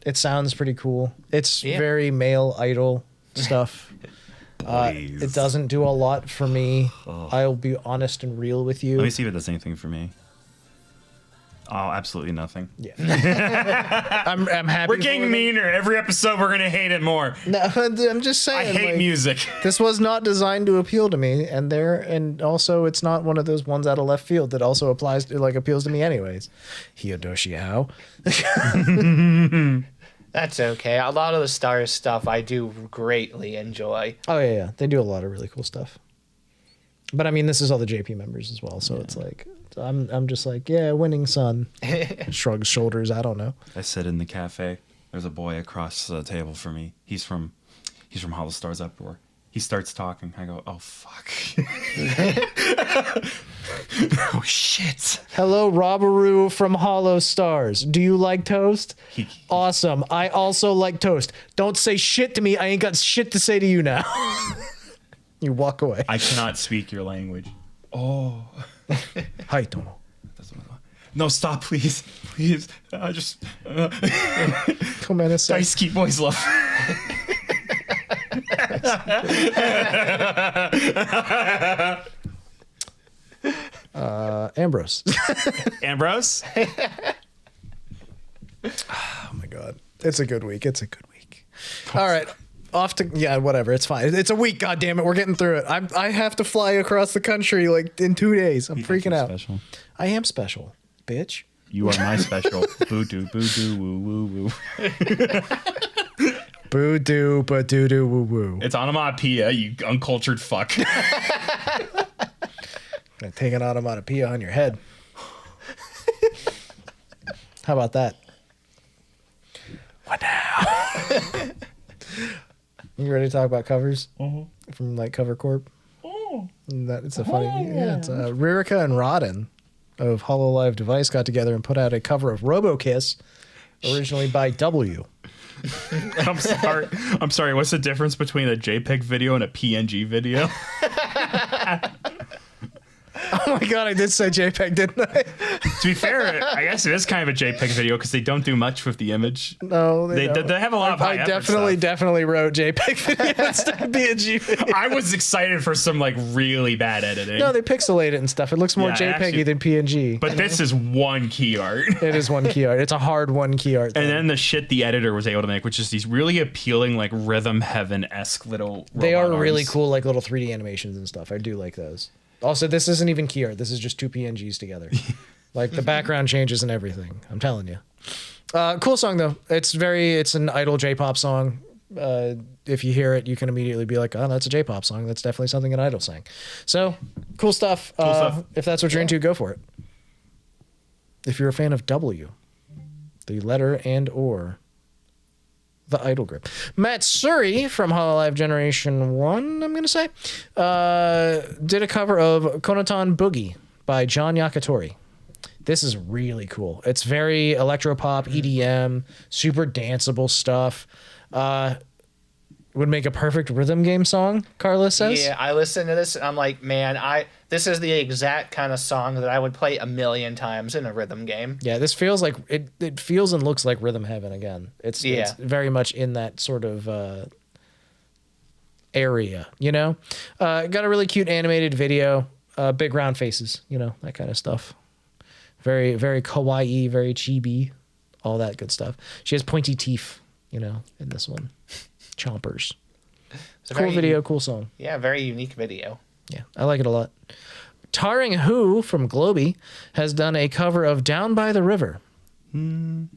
It sounds pretty cool. It's very male idol stuff. It doesn't do a lot for me. I'll be honest and real with you. Let me see if it does anything for me. Oh, absolutely nothing. Yeah. I'm happy. We're getting meaner. Every episode, we're going to hate it more. No, I'm just saying. I hate music. This was not designed to appeal to me, and also it's not one of those ones out of left field that also applies to, appeals to me anyways. Hyodoshi how? That's okay. A lot of the Stars stuff I do greatly enjoy. Oh yeah. They do a lot of really cool stuff. But I mean, this is all the JP members as well, so it's like I'm just like, yeah, winning son. Shrugs shoulders. I don't know. I sit in the cafe. There's a boy across the table from me. He's from Holostars Uproar. He starts talking. I go, oh fuck. Oh shit. Hello, Robberoo from Holostars. Do you like toast? Awesome. I also like toast. Don't say shit to me. I ain't got shit to say to you now. You walk away. I cannot speak your language. Oh. Hi, Tomo. No, stop, please. Please. Just. Come on, Daisuke boys love. Ambrose. Ambrose? Oh, my God. It's a good week. It's a good week. All right. Off to whatever. It's fine. It's a week. God damn it, we're getting through it. I have to fly across the country in 2 days. I'm freaking out. Special. I am special, bitch. You are my special. Boo doo woo woo woo. Boo doo ba doo doo woo woo. It's onomatopoeia, you uncultured fuck. Gonna take an onomatopoeia on your head. How about that? What now? You ready to talk about covers from Cover Corp? It's a funny. Yeah, it's Ririka and Raden of Hololive Device got together and put out a cover of RoboKiss, originally by W. I'm sorry. What's the difference between a JPEG video and a PNG video? Oh my God, I did say JPEG, didn't I? To be fair, I guess it is kind of a JPEG video because they don't do much with the image. No, they don't. They have a lot of high I effort definitely wrote JPEG video instead of PNG video. I was excited for some really bad editing. No, they pixelate it and stuff. It looks more JPEG-y actually, than PNG. But this is one key art. It is one key art. It's a hard one key art thing. And then the shit the editor was able to make, which is these really appealing Rhythm Heaven-esque little They are robot really arms. cool little 3D animations and stuff. I do like those. Also, this isn't even key art. This is just two PNGs together. The background changes and everything. I'm telling you. Cool song though. It's an idol J-pop song. If you hear it, you can immediately be like, oh, that's a J-pop song. That's definitely something an idol sang. So cool stuff. If that's what you're into, go for it. If you're a fan of W, the letter and or the idol group. Matsuri from Hololive Generation 1, I'm going to say, did a cover of Konotan Boogie by John Yakatori. This is really cool. It's very electropop, EDM, super danceable stuff. Would make a perfect rhythm game song, Carlos says. Yeah, I listen to this and I'm like, man, this is the exact kind of song that I would play 1,000,000 times in a rhythm game. Yeah, this feels like it feels and looks like Rhythm Heaven again. It's very much in that sort of area, Got a really cute animated video, big round faces, that kind of stuff. Very, very kawaii, very chibi, all that good stuff. She has pointy teeth, in this one. Chompers. Cool video, cool song. Yeah, very unique video. Yeah, I like it a lot. Tarring Who from Globy has done a cover of Down by the River. By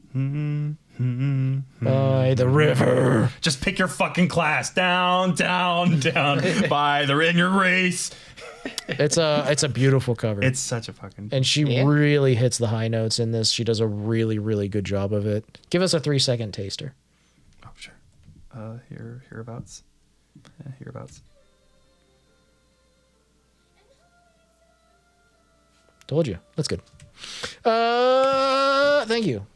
the river. Just pick your fucking class. Down, down, down. By the in your race. It's a beautiful cover. It's such a fucking. And she really hits the high notes in this. She does a really, really good job of it. Give us a 3-second taster. Oh, sure. Hereabouts. Yeah, hereabouts. Told you. That's good. Thank you,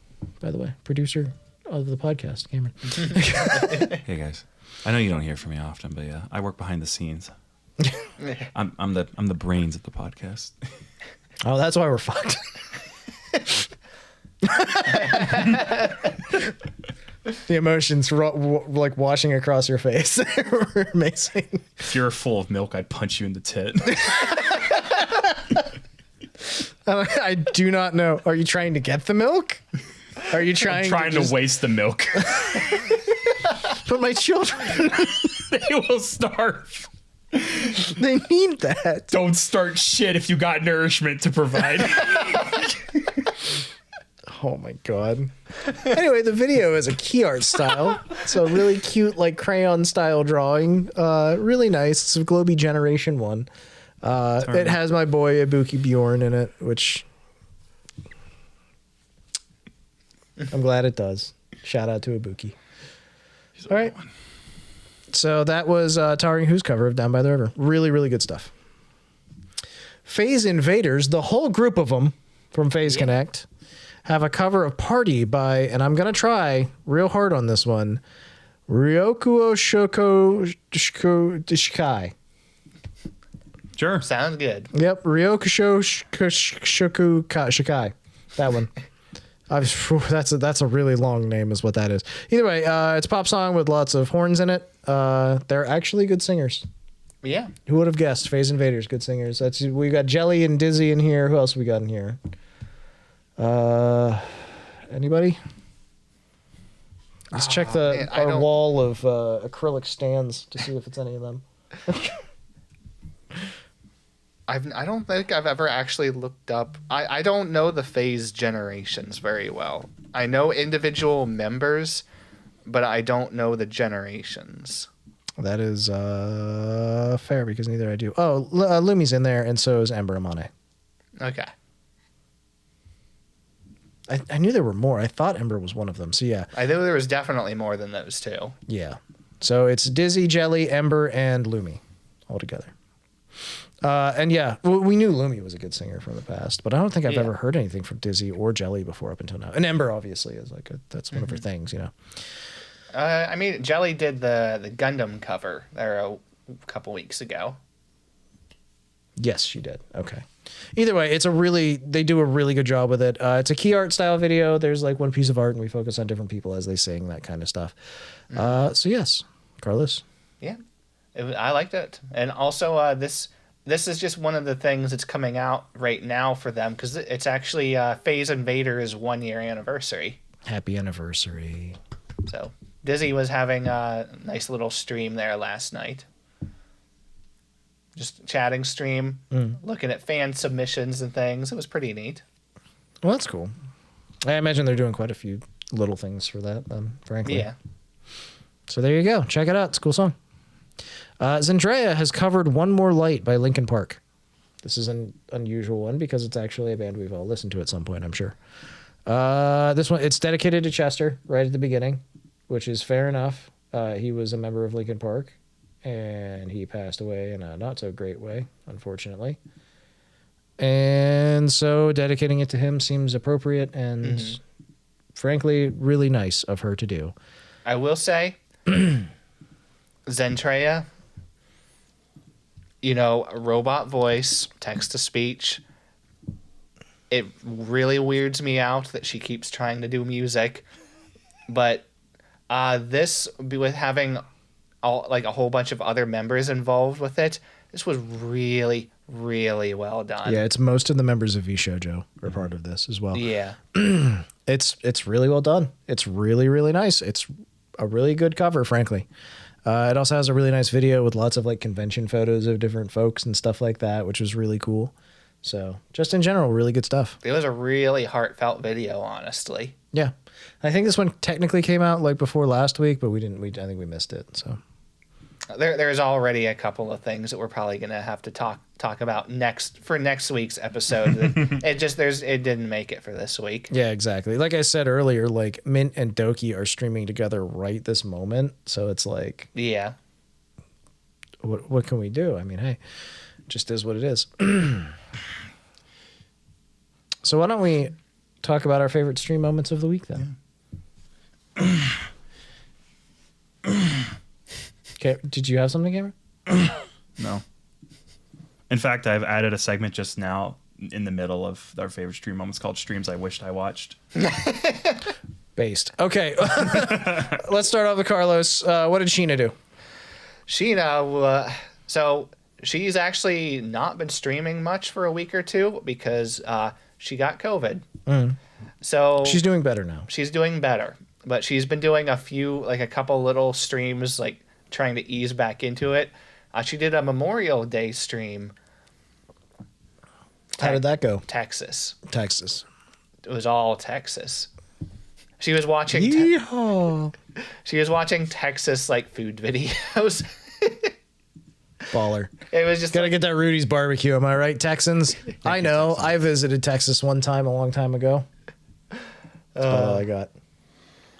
by the way, producer of the podcast, Cameron. Hey guys, I know you don't hear from me often, but yeah, I work behind the scenes. I'm the brains of the podcast. Oh, that's why we're fucked. The emotions like washing across your face were amazing. If you're full of milk, I'd punch you in the tit. I do not know. Are you trying to get the milk? Are you trying to waste the milk? But my children, They will starve. they need that. Don't start shit if you got nourishment to provide. Oh my god. Anyway, the video is a key art style. So really cute, like crayon style drawing. Really nice. It's a Globy Generation 1. It has my boy Ibuki Bjorn in it, which I'm glad it does. Shout out to Ibuki. All right. So that was Tarring Who's cover of Down by the River. Really, really good stuff. Phase Invaders, the whole group of them from Phase Connect, have a cover of Party by, and I'm going to try real hard on this one, Ryokuo Dishkai. Sure. Sounds good. Yep, Ryokusho Shoku Shikai. That one. That's a really long name is what that is. Either way, it's a pop song with lots of horns in it. They're actually good singers. Yeah. Who would have guessed? Phase Invaders, good singers. We got Jelly and Dizzy in here. Who else we got in here? Anybody? Let's check our wall of acrylic stands to see if it's any of them. I don't think I've ever actually looked up. I don't know the Phase generations very well. I know individual members, but I don't know the generations. That is fair because neither I do. Oh, Lumi's in there, and so is Ember Amane. Okay. I knew there were more. I thought Ember was one of them. So yeah. I knew there was definitely more than those two. Yeah. So it's Dizzy, Jelly, Ember, and Lumi all together. And yeah, we knew Lumi was a good singer from the past, but I don't think I've ever heard anything from Dizzy or Jelly before up until now. And Ember obviously is like that's one of her things, you know. I mean, Jelly did the Gundam cover there a couple weeks ago. Yes, she did. Okay. Either way, they do a really good job with it. It's a key art style video. There's like one piece of art and we focus on different people as they sing, that kind of stuff. So yes, Carlos. Yeah, I liked it. And also this is just one of the things that's coming out right now for them because it's actually Phase Invaders' 1-year anniversary. Happy anniversary. So Dizzy was having a nice little stream there last night. Just chatting stream, looking at fan submissions and things. It was pretty neat. Well, that's cool. I imagine they're doing quite a few little things for that, frankly. Yeah. So there you go. Check it out. It's a cool song. Zendrea has covered One More Light by Linkin Park. This is an unusual one because it's actually a band we've all listened to at some point, I'm sure. This one, it's dedicated to Chester right at the beginning, which is fair enough. He was a member of Linkin Park, and he passed away in a not so great way, unfortunately. And so dedicating it to him seems appropriate and frankly, really nice of her to do. I will say, Zendrea, a robot voice, text to speech. It really weirds me out that she keeps trying to do music, but this with having a whole bunch of other members involved with it, this was really, really well done. Yeah, it's most of the members of V-Shoujo are part of this as well. Yeah, it's really well done. It's really, really nice. It's a really good cover, frankly. It also has a really nice video with lots of like convention photos of different folks and stuff like that, which was really cool. So just in general, really good stuff. It was a really heartfelt video, honestly. Yeah. I think this one technically came out like before last week, but I think we missed it. So there's already a couple of things that we're probably gonna have to talk about next week's episode. It didn't make it for this week. yeah, exactly. Like I said earlier, like Mint and Doki are streaming together right this moment. So it's like, Yeah. what can we do? I mean, hey, it just is what it is. So why don't we talk about our favorite stream moments of the week then? Okay, did you have something, Cameron? No. In fact, I've added a segment just now in the middle of our favorite stream moments called Streams I Wished I Watched. Based. Okay. Let's start off with Carlos. What did Sheena do? Sheena, so she's actually not been streaming much for a week or two because she got COVID. So She's doing better now. she's doing better, but she's been doing a couple little streams, like trying to ease back into it. She did a Memorial Day stream. How did that go? Texas. Texas. It was all Texas. She was watching. Yeehaw. She was watching Texas like food videos. Baller. It was just Gotta get that Rudy's barbecue. Am I right, Texans? I know. Texans. I visited Texas one time a long time ago. That's about all I got.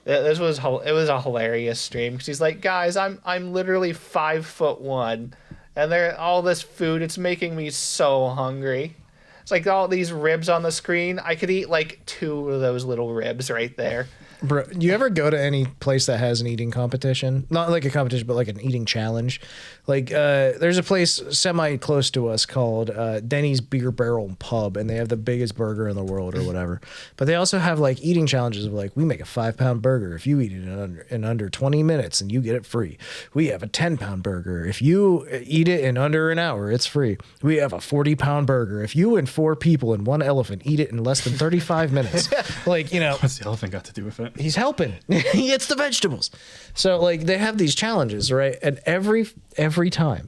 It was a hilarious stream. She's like, guys, I'm literally 5'1", and there all this food. It's making me so hungry. It's like all these ribs on the screen. I could eat like 2 of those little ribs right there. Bro, you ever go to any place that has an eating competition? Not like a competition, but like an eating challenge. Like, there's a place semi close to us called Denny's Beer Barrel Pub, and they have the biggest burger in the world or whatever. But they also have like eating challenges of like, we make a 5-pound burger if you eat it in under 20 minutes and you get it free. We have a 10-pound burger. If you eat it in under an hour, it's free. We have a 40-pound burger. If you and 4 people and 1 elephant eat it in less than 35 minutes, like, you know. What's the elephant got to do with it? He's helping. He gets the vegetables. So like they have these challenges, right? And every time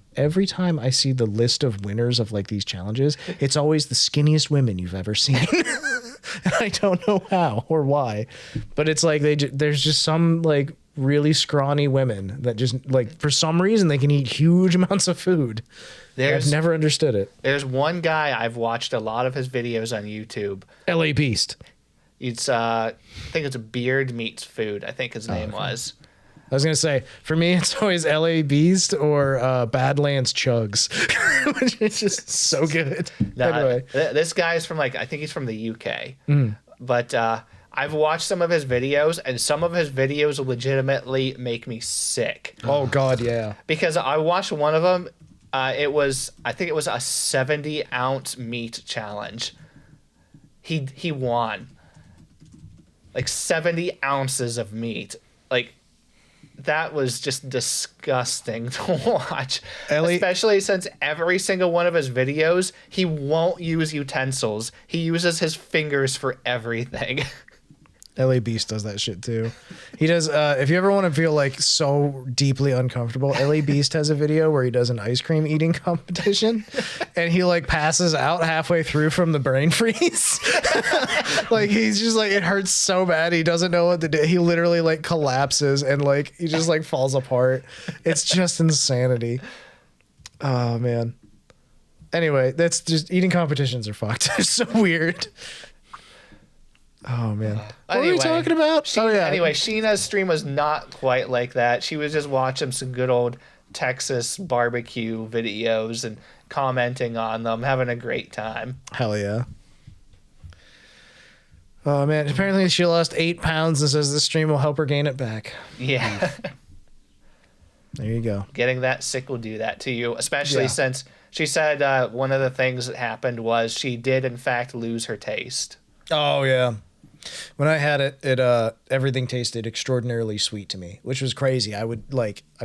I see the list of winners of like these challenges, it's always the skinniest women you've ever seen. And I don't know how or why, but it's like there's just some like really scrawny women that just like for some reason they can eat huge amounts of food. I've never understood it. There's one guy I've watched a lot of his videos on YouTube. LA Beast. It's I think it's Beard Meats Food. I think his name was. I was gonna say, for me, it's always LA Beast or Badlands Chugs, which is just so good. Anyway, This guy's from I think he's from the UK. But I've watched some of his videos, and some of his videos legitimately make me sick. oh God, yeah. Because I watched one of them. I think it was a 70-ounce meat challenge. He won. Like 70 ounces of meat. Like, that was just disgusting to watch. Especially since every single one of his videos, he won't use utensils. He uses his fingers for everything. LA Beast does that shit too. He does. If you ever want to feel like so deeply uncomfortable, LA Beast has a video where he does an ice cream eating competition, and he like passes out halfway through from the brain freeze. Like he's just like it hurts so bad he doesn't know what to do. He literally like collapses and like he just like falls apart. It's just insanity. Oh man. Anyway, that's just eating competitions are fucked. They're so weird. Oh man. What were we talking about? Anyway, Sheena's stream was not quite like that. She was just watching some good old Texas barbecue videos and commenting on them, having a great time. Hell yeah. Oh man, apparently she lost 8 pounds and says this stream will help her gain it back. Yeah. There you go. Getting that sick will do that to you, especially since she said one of the things that happened was she did in fact lose her taste. Oh yeah. When I had it, everything tasted extraordinarily sweet to me, which was crazy. I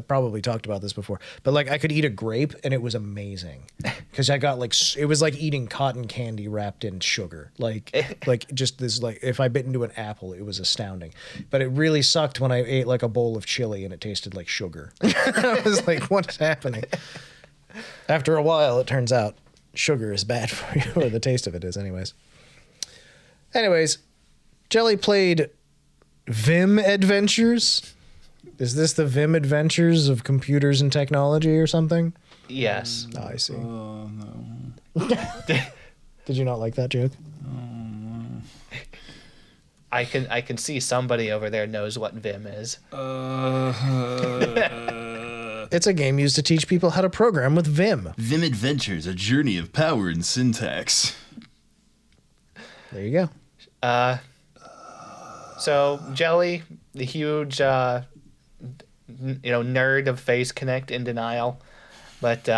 probably talked about this before, but like I could eat a grape and it was amazing because I got like, it was like eating cotton candy wrapped in sugar. Like just this, like if I bit into an apple, it was astounding, but it really sucked when I ate like a bowl of chili and it tasted like sugar. I was like, what is happening? After a while, it turns out sugar is bad for you, or the taste of it is, anyways. Anyways, Jelly played Vim Adventures. Is this the Vim Adventures of computers and technology or something? Yes. Oh, I see. Oh, no. Did you not like that joke? I can see somebody over there knows what Vim is. It's a game used to teach people how to program with Vim. Vim Adventures, a journey of power and syntax. There you go. So Jelly, the huge, nerd of Face Connect in denial, but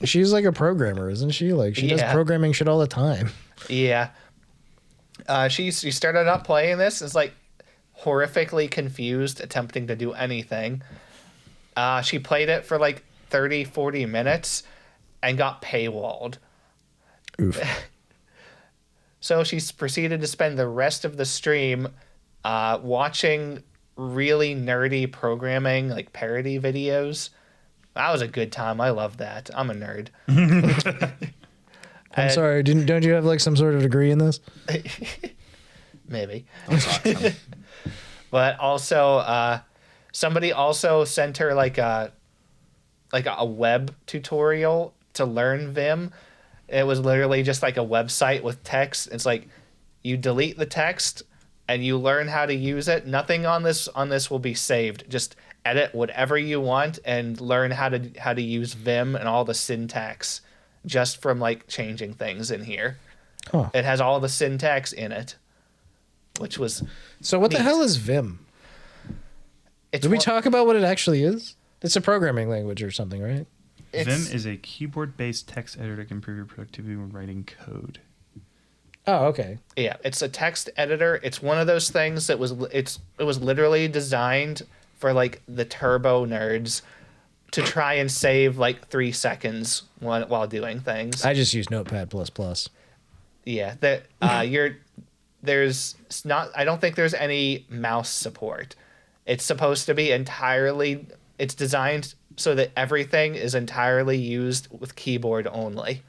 She's like a programmer, isn't she? Like she does Yeah. programming shit all the time. yeah, she started out playing this. Is like horrifically confused, attempting to do anything. She played it for like 30, 40 minutes and got paywalled. Oof. So she's proceeded to spend the rest of the stream watching really nerdy programming, like parody videos. That was a good time. I love that. I'm a nerd. I'm sorry, don't you have like some sort of degree in this? Maybe. But also, somebody also sent her like a web tutorial to learn Vim. It was literally just like a website with text. It's like you delete the text and you learn how to use it. Nothing on this will be saved. Just edit whatever you want and learn how to use Vim and all the syntax just from like changing things in here. Huh. It has all the syntax in it, which was So what the neat. hell is Vim? It's Did we one- talk about what it actually is? It's a programming language or something, right? Vim it's- is a keyboard-based text editor that can improve your productivity when writing code. Oh, okay. Yeah, it's a text editor. It's one of those things that it was literally designed for like the turbo nerds to try and save like 3 seconds while doing things. I just use Notepad++. Yeah, that there's not. I don't think there's any mouse support. It's supposed to be entirely. It's designed so that everything is entirely used with keyboard only.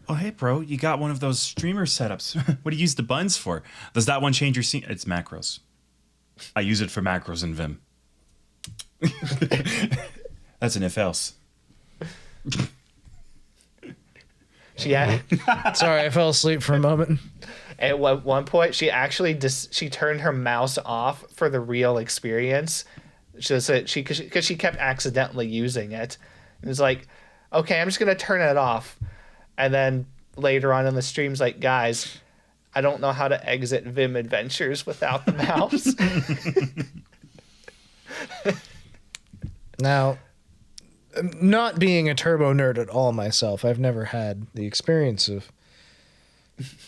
Oh, hey, bro, you got one of those streamer setups. What do you use the buttons for? Does that one change your scene? It's macros. I use it for macros in Vim. That's an if-else. Yeah. Sorry, I fell asleep for a moment. At one point, she actually she turned her mouse off for the real experience. Because she kept accidentally using it. It was like, okay, I'm just gonna turn it off. And then later on in the stream's like, guys, I don't know how to exit Vim Adventures without the mouse. Now, not being a turbo nerd at all myself, I've never had the experience of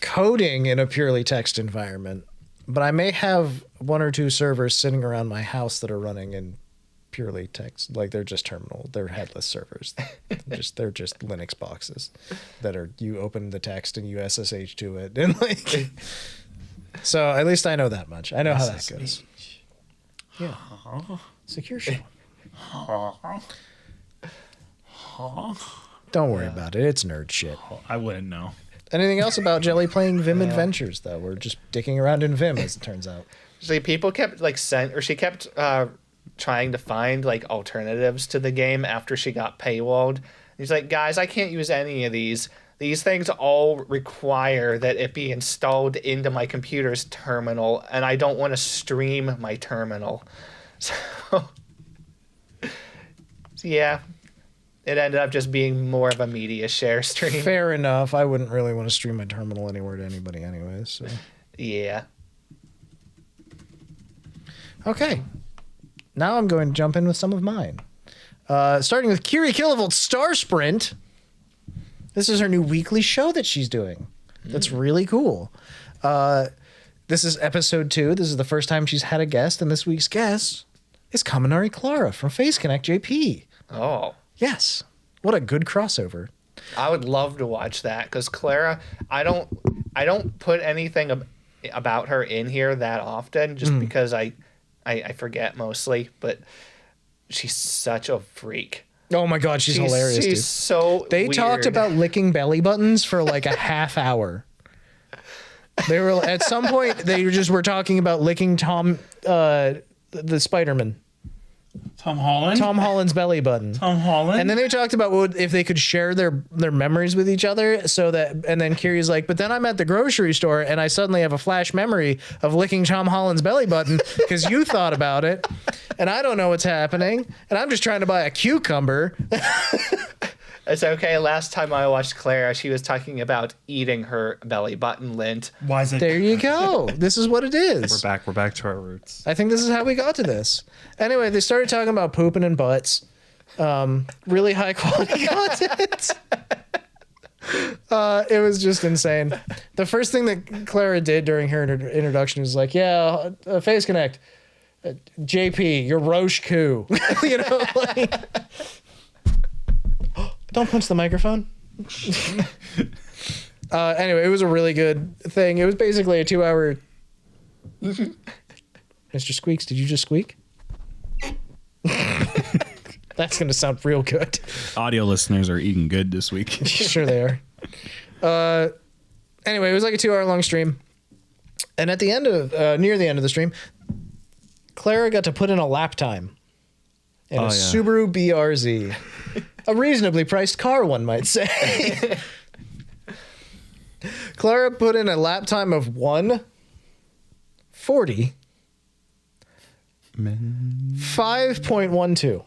coding in a purely text environment, but I may have one or two servers sitting around my house that are running in purely text. Like they're just terminal, they're headless servers. They're just Linux boxes that are, you open the text and you SSH to it. And like, so at least I know that much. I know how that goes. Yeah. Secure shell. Don't worry about it. It's nerd shit. I wouldn't know. Anything else about Jelly playing Vim Adventures, though? We're just dicking around in Vim, as it turns out. See, people kept she kept trying to find like alternatives to the game after she got paywalled. He's like, guys, I can't use any of these. These things all require that it be installed into my computer's terminal, and I don't want to stream my terminal. So yeah, it ended up just being more of a media share stream. Fair enough. I wouldn't really want to stream my terminal anywhere to anybody anyways. So. Yeah. Okay. Now I'm going to jump in with some of mine. Starting with Kiri Kilovolt's Star Sprint. This is her new weekly show that she's doing. That's really cool. This is episode 2. This is the first time she's had a guest, and this week's guest is Kaminari Clara from Face Connect JP. Oh. Yes. What a good crossover. I would love to watch that because Clara, I don't put anything about her in here that often just because I forget mostly, but she's such a freak. Oh my god, she's hilarious, dude. She's so They weird. talked about licking belly buttons for like a half hour. They were at some point they just were talking about licking the Spider-Man. Tom Holland. Tom Holland's belly button. Tom Holland. And then they talked about if they could share their memories with each other, so that, and then Kiri's like, but then I'm at the grocery store and I suddenly have a flash memory of licking Tom Holland's belly button because you thought about it and I don't know what's happening and I'm just trying to buy a cucumber. It's okay. Last time I watched Clara, she was talking about eating her belly button lint. Why is it? There you go. This is what it is. We're back to our roots. I think this is how we got to this. Anyway, they started talking about pooping and butts. Really high quality content. It was just insane. The first thing that Clara did during her introduction was like, yeah, Face Connect. JP, you're Roche Coup. You know, like... Don't punch the microphone. Anyway, it was a really good thing. It was basically a 2-hour... Mr. Squeaks, did you just squeak? That's going to sound real good. Audio listeners are eating good this week. Sure they are. Anyway, it was like a 2-hour long stream. And at the end of, near the end of the stream, Clara got to put in a lap time in a Subaru BRZ. A reasonably priced car, one might say. Clara put in a lap time of 1:40. 5.12.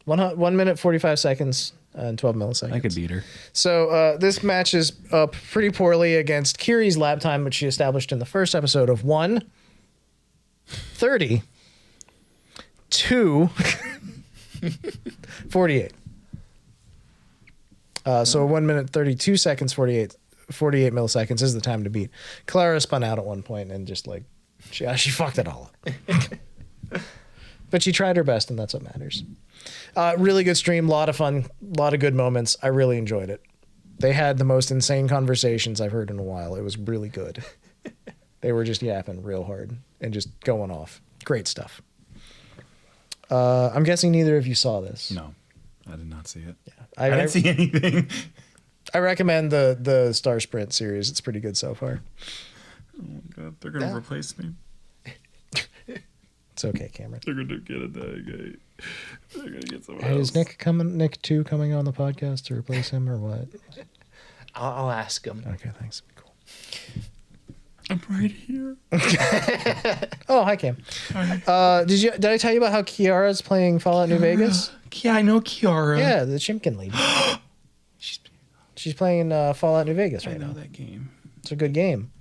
1 minute, 45 seconds, and 12 milliseconds. I could beat her. So this matches up pretty poorly against Kiri's lap time, which she established in the first episode of 1:30 to 48. So 1 minute, 32 seconds, 48 milliseconds is the time to beat. Clara spun out at one point and just like, she fucked it all up. But she tried her best, and that's what matters. Really good stream, a lot of fun, a lot of good moments. I really enjoyed it. They had the most insane conversations I've heard in a while. It was really good. They were just yapping real hard and just going off. Great stuff. I'm guessing neither of you saw this. No, I did not see it. Yeah, I didn't see anything. I recommend the Star Sprint series. It's pretty good so far. Oh my god, they're gonna replace me. It's okay, Cameron. They're gonna get a Daiya. They're gonna get someone Hey, else. is Nick 2 coming on the podcast to replace him or what? I'll ask him. Okay, thanks. Cool. I'm right here. Oh, hi, Cam. Did I tell you about how Kiara's playing Fallout New Vegas? Yeah, I know Kiara. Yeah, the Chimkin lady. She's playing Fallout New Vegas right I know now. that game. It's a good game.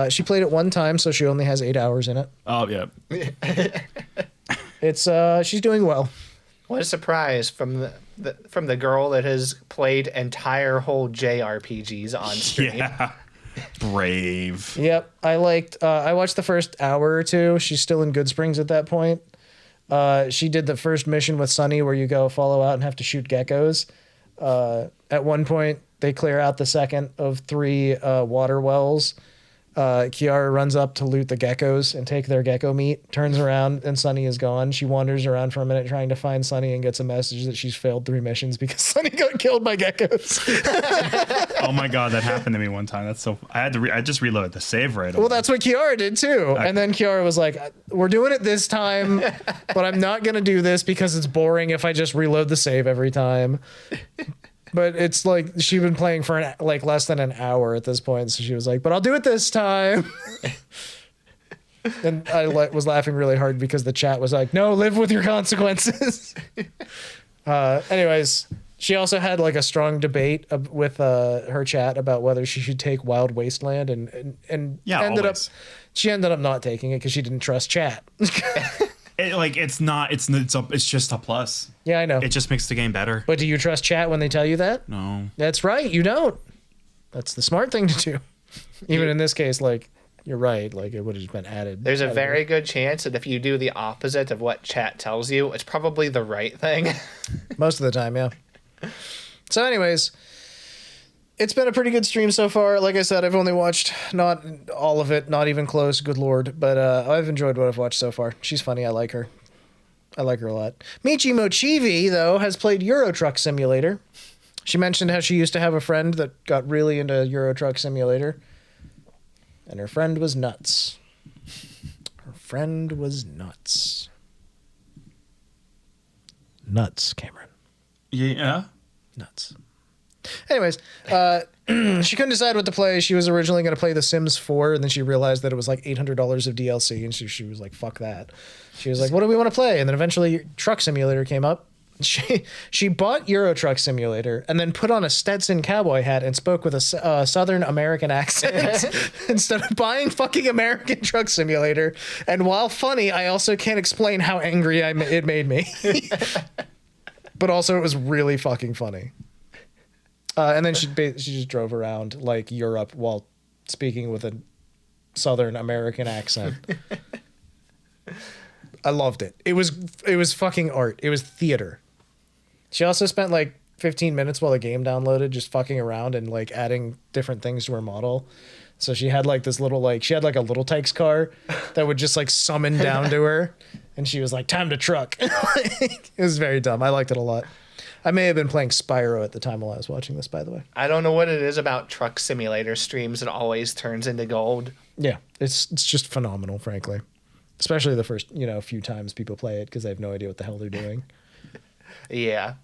She played it one time, so she only has 8 hours in it. Oh yeah. It's she's doing well. What a surprise from the girl that has played entire whole JRPGs on stream. Yeah. Brave. Yep, I watched the first hour or two. She's still in Good Springs at that point. She did the first mission with Sunny where you go follow out and have to shoot geckos. At one point, they clear out the second of 3 water wells. Kiara runs up to loot the geckos and take their gecko meat, turns around, and Sunny is gone. She wanders around for a minute trying to find Sunny and gets a message that she's failed 3 missions because Sunny got killed by geckos. Oh my god, that happened to me one time. That's so. I had to. I just reloaded the save right away. Well, that's what Kiara did too. And then Kiara was like, we're doing it this time, but I'm not going to do this because it's boring if I just reload the save every time. But it's like she'd been playing for less than an hour at this point, so she was like, "But I'll do it this time." And I was laughing really hard because the chat was like, "No, live with your consequences." Anyways, she also had like a strong debate with her chat about whether she should take Wild Wasteland, and Yeah, always. she ended up not taking it because she didn't trust chat. It's just a plus. Yeah, I know. It just makes the game better. But do you trust chat when they tell you that? No. That's right. You don't. That's the smart thing to do. Even in this case, like, you're right. Like, it would have been added. There's a very good chance that if you do the opposite of what chat tells you, it's probably the right thing. Most of the time, yeah. So anyways, it's been a pretty good stream so far. Like I said, I've only watched not all of it, not even close, good lord. But I've enjoyed what I've watched so far. She's funny. I like her. I like her a lot. Michi Mochievee, though, has played Euro Truck Simulator. She mentioned how she used to have a friend that got really into Euro Truck Simulator. And her friend was nuts. Her friend was nuts. Nuts, Cameron. Yeah. Nuts. Anyways, she couldn't decide what to play. She was originally going to play The Sims 4, and then she realized that it was like $800 of DLC, and she was like, fuck that. She was like, what do we want to play? And then eventually Truck Simulator came up. She bought Euro Truck Simulator and then put on a Stetson cowboy hat and spoke with a Southern American accent instead of buying fucking American Truck Simulator. And while funny, I also can't explain how angry it made me. But also it was really fucking funny. And then she just drove around like Europe while speaking with a Southern American accent. I loved it. It was fucking art. It was theater. She also spent like 15 minutes while the game downloaded just fucking around and like adding different things to her model. So she had like this little she had like a Little Tikes car that would just like summon down to her, and she was like, time to truck. It was very dumb. I liked it a lot. I may have been playing Spyro at the time while I was watching this, by the way. I don't know what it is about Truck Simulator streams. It always turns into gold. Yeah, it's just phenomenal, frankly. Especially the first, few times people play it because they have no idea what the hell they're doing. Yeah.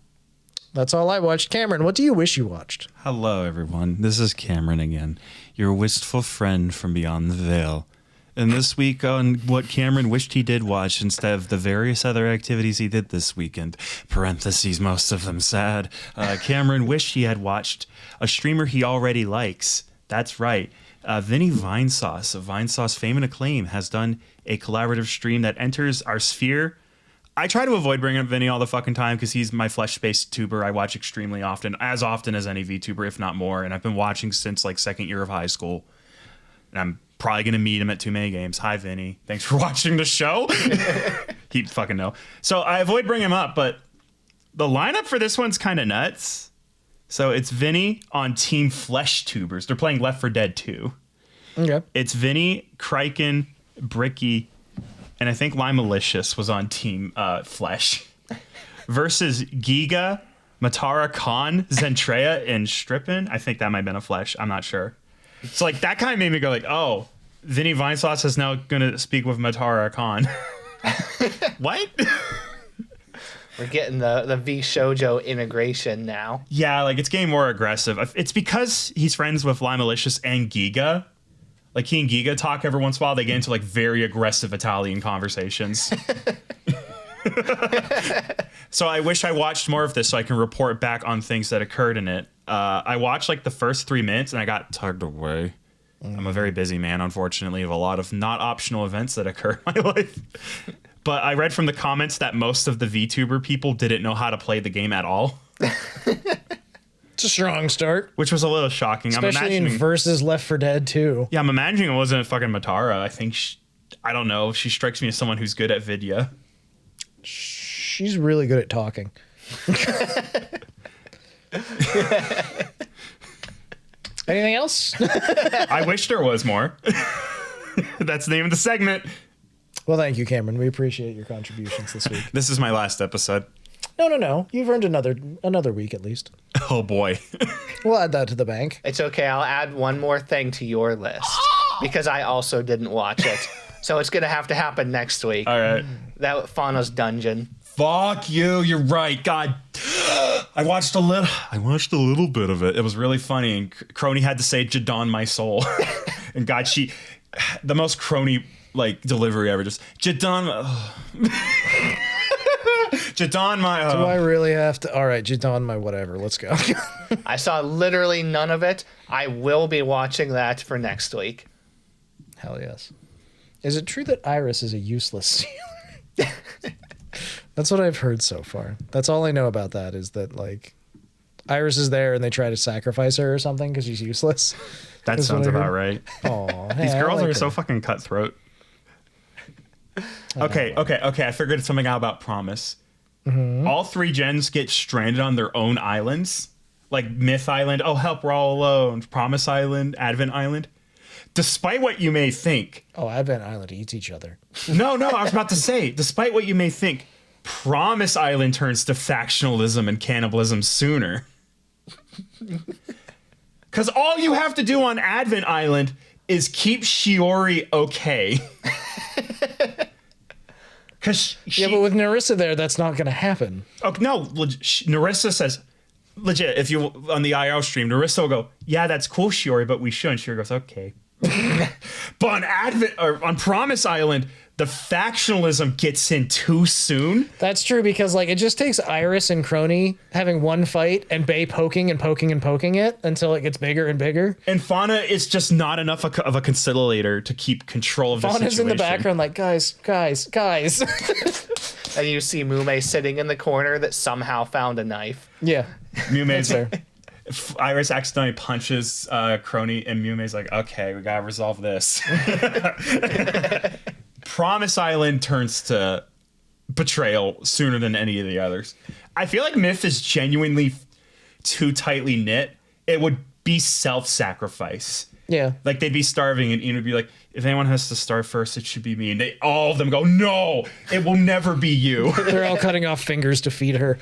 That's all I watched. Cameron, what do you wish you watched? Hello, everyone. This is Cameron again, your wistful friend from beyond the veil. And this week on what Cameron wished he did watch instead of the various other activities he did this weekend, parentheses, most of them sad, Cameron wished he had watched a streamer he already likes. That's right. Vinny Vinesauce of Vinesauce fame and acclaim has done a collaborative stream that enters our sphere. I try to avoid bringing up Vinny all the fucking time because he's my flesh-based tuber I watch extremely often as any VTuber, if not more. And I've been watching since like second year of high school. And I'm probably going to meet him at Too Many Games. Hi, Vinny. Thanks for watching the show. He'd fucking know. So I avoid bringing him up, but the lineup for this one's kind of nuts. So it's Vinny on Team Flesh Tubers. They're playing Left 4 Dead 2. Okay. It's Vinny, Kraken, Bricky, and I think Lime Malicious was on Team Flesh versus Giga, Matara Khan, Zentrea, and Strippin. I think that might have been a Flesh. I'm not sure. So like that kind of made me go like, oh, Vinny Vinesauce is now going to speak with Matara Khan. What? We're getting the V Shoujo integration now. Yeah, like it's getting more aggressive. It's because he's friends with Lime Malicious and Giga. Like he and Giga talk every once in a while. They get into like very aggressive Italian conversations. So I wish I watched more of this so I can report back on things that occurred in it. I watched like the first 3 minutes and I got tugged away. I'm a very busy man, unfortunately, of a lot of not optional events that occur in my life. But I read from the comments that most of the VTuber people didn't know how to play the game at all. It's a strong start. Which was a little shocking. Especially in versus Left 4 Dead 2. Yeah, I'm imagining it wasn't fucking Matara. I think, I don't know. She strikes me as someone who's good at vidya. She's really good at talking. Anything else? I wish there was more. That's the name of the segment. Well, thank you, Cameron. We appreciate your contributions this week. This is my last episode. No. You've earned another week at least. Oh, boy. We'll add that to the bank. It's okay. I'll add one more thing to your list because I also didn't watch it. So it's going to happen next week. All right. That Fauna's Dungeon. Fuck you. You're right. God. I watched a little bit of it. It was really funny. And Crony had to say, Jadon, my soul. And God, the most Crony like delivery ever. Just Jadon. Jadon, my. Do I really have to? All right, Jadon, my whatever. Let's go. I saw literally none of it. I will be watching that for next week. Hell yes. Is it true that Iris is a useless stealer? That's what I've heard so far. That's all I know about that is that like Iris is there and they try to sacrifice her or something because she's useless. That sounds about right. Oh, These girls are so fucking cutthroat. Okay. I figured something out about Promise. Mm-hmm. All 3 gens get stranded on their own islands, like Myth Island. Oh, help, we're all alone. Promise Island, Advent Island. Despite what you may think. Oh, Advent Island eats each other. No, I was about to say, despite what you may think, Promise Island turns to factionalism and cannibalism sooner. Because all you have to do on Advent Island is keep Shiori okay. Because Yeah, but with Narissa there, that's not going to happen. Oh no, Narissa says legit. If you on the IO stream, Narissa will go, "Yeah, that's cool, Shiori, but we shouldn't." Shiori goes, "Okay." But on Advent or on Promise Island, the factionalism gets in too soon. That's true because like it just takes Iris and Crony having one fight and Bay poking and poking and poking it until it gets bigger and bigger. And Fauna is just not enough of a conciliator to keep control of the situation. Fauna's in the background like, guys. And you see Mume sitting in the corner that somehow found a knife. Yeah. Mume's There. Iris accidentally punches Crony, and Mume's like, "Okay, we gotta resolve this." Promise Island turns to betrayal sooner than any of the others. I feel like Myth is genuinely too tightly knit. It would be self-sacrifice. Yeah. Like they'd be starving, and Ian would be like, "If anyone has to starve first, it should be me." And all of them go, "No, it will never be you." They're all cutting off fingers to feed her.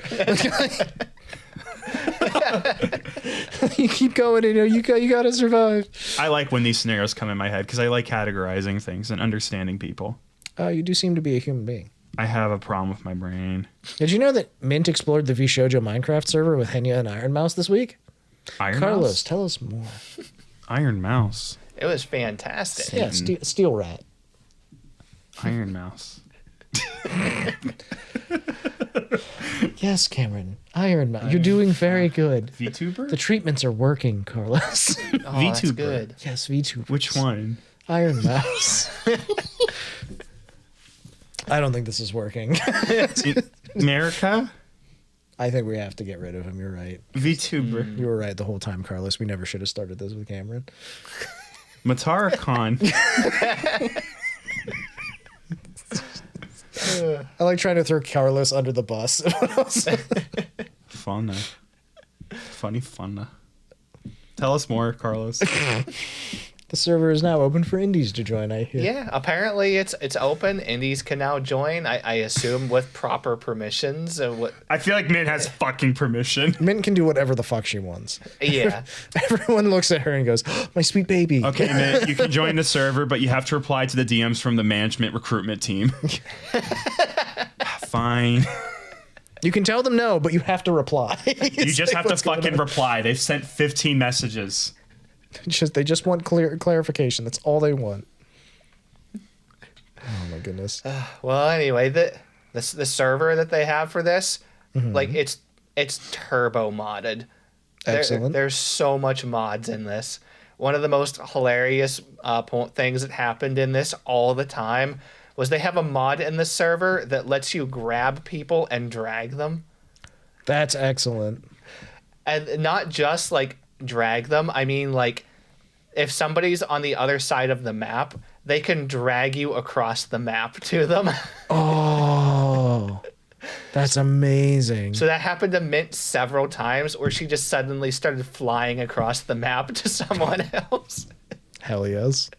You keep going, you gotta survive. I like when these scenarios come in my head because I like categorizing things and understanding people. You do seem to be a human being. I have a problem with my brain. Did you know that Mint explored the VShojo Minecraft server with Henya and Iron Mouse this week? Iron Carlos, Mouse? tell us more. Iron Mouse. It was fantastic. Yeah, Steel Rat. Iron Mouse. Yes, Cameron. Iron Mouse. You're doing very good. VTuber? The treatments are working, Carlos. Oh, that's VTuber. good. Yes, VTuber. Which one? Iron Mouse. I don't think this is working. America? I think we have to get rid of him. You're right. VTuber. You were right the whole time, Carlos. We never should have started this with Cameron. Matara Khan. I like trying to throw Carlos under the bus. Fauna. Funny Fauna. Tell us more, Carlos. The server is now open for indies to join, I hear. Yeah, apparently it's open. Indies can now join. I assume with proper permissions. I feel like Mint has fucking permission. Mint can do whatever the fuck she wants. Yeah. Everyone looks at her and goes, oh, my sweet baby. Okay, Mint, you can join the server, but you have to reply to the DMs from the management recruitment team. Fine. You can tell them no, but you have to reply. You just have to fucking reply. They've sent 15 messages. They just want clarification. That's all they want. Oh my goodness. Well, anyway, the server that they have for this, like it's turbo modded. Excellent. There's so much mods in this. One of the most hilarious things that happened in this all the time was they have a mod in the server that lets you grab people and drag them. That's excellent. And not just like drag them. I mean, like, if somebody's on the other side of the map, they can drag you across the map to them. Oh, that's amazing. So that happened to Mint several times where she just suddenly started flying across the map to someone else. Hell yes.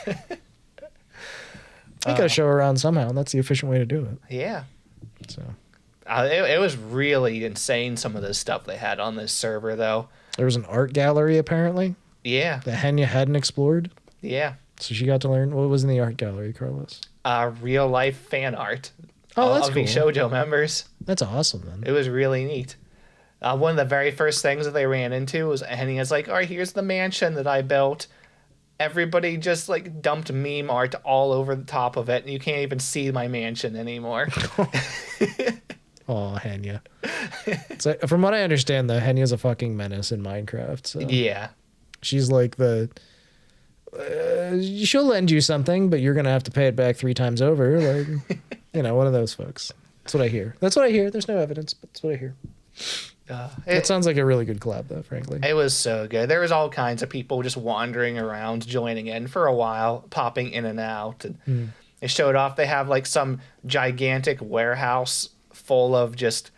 I gotta show her around somehow. That's the efficient way to do it. Yeah. So It was really insane, some of the stuff they had on this server, though. there was an art gallery apparently Yeah. that Henya hadn't explored. Yeah. So she got to learn what was in the art gallery, Carlos. Real life fan art. Oh, that's of cool. VShojo members. That's awesome, then. It was really neat. One of the very first things that they ran into was Henny's like, all right, here's the mansion that I built. Everybody just like dumped meme art all over the top of it, and you can't even see my mansion anymore. Oh, Henya. So, from what I understand, though, Henya's a fucking menace in Minecraft. So Yeah. she's like the. She'll lend you something, but you're gonna have to pay it back 3 times over. Like, one of those folks. That's what I hear. That's what I hear. There's no evidence, but that's what I hear. It sounds like a really good collab, though. Frankly, It was so good. There was all kinds of people just wandering around, joining in for a while, popping in and out. And They showed off. They have like some gigantic warehouse full of just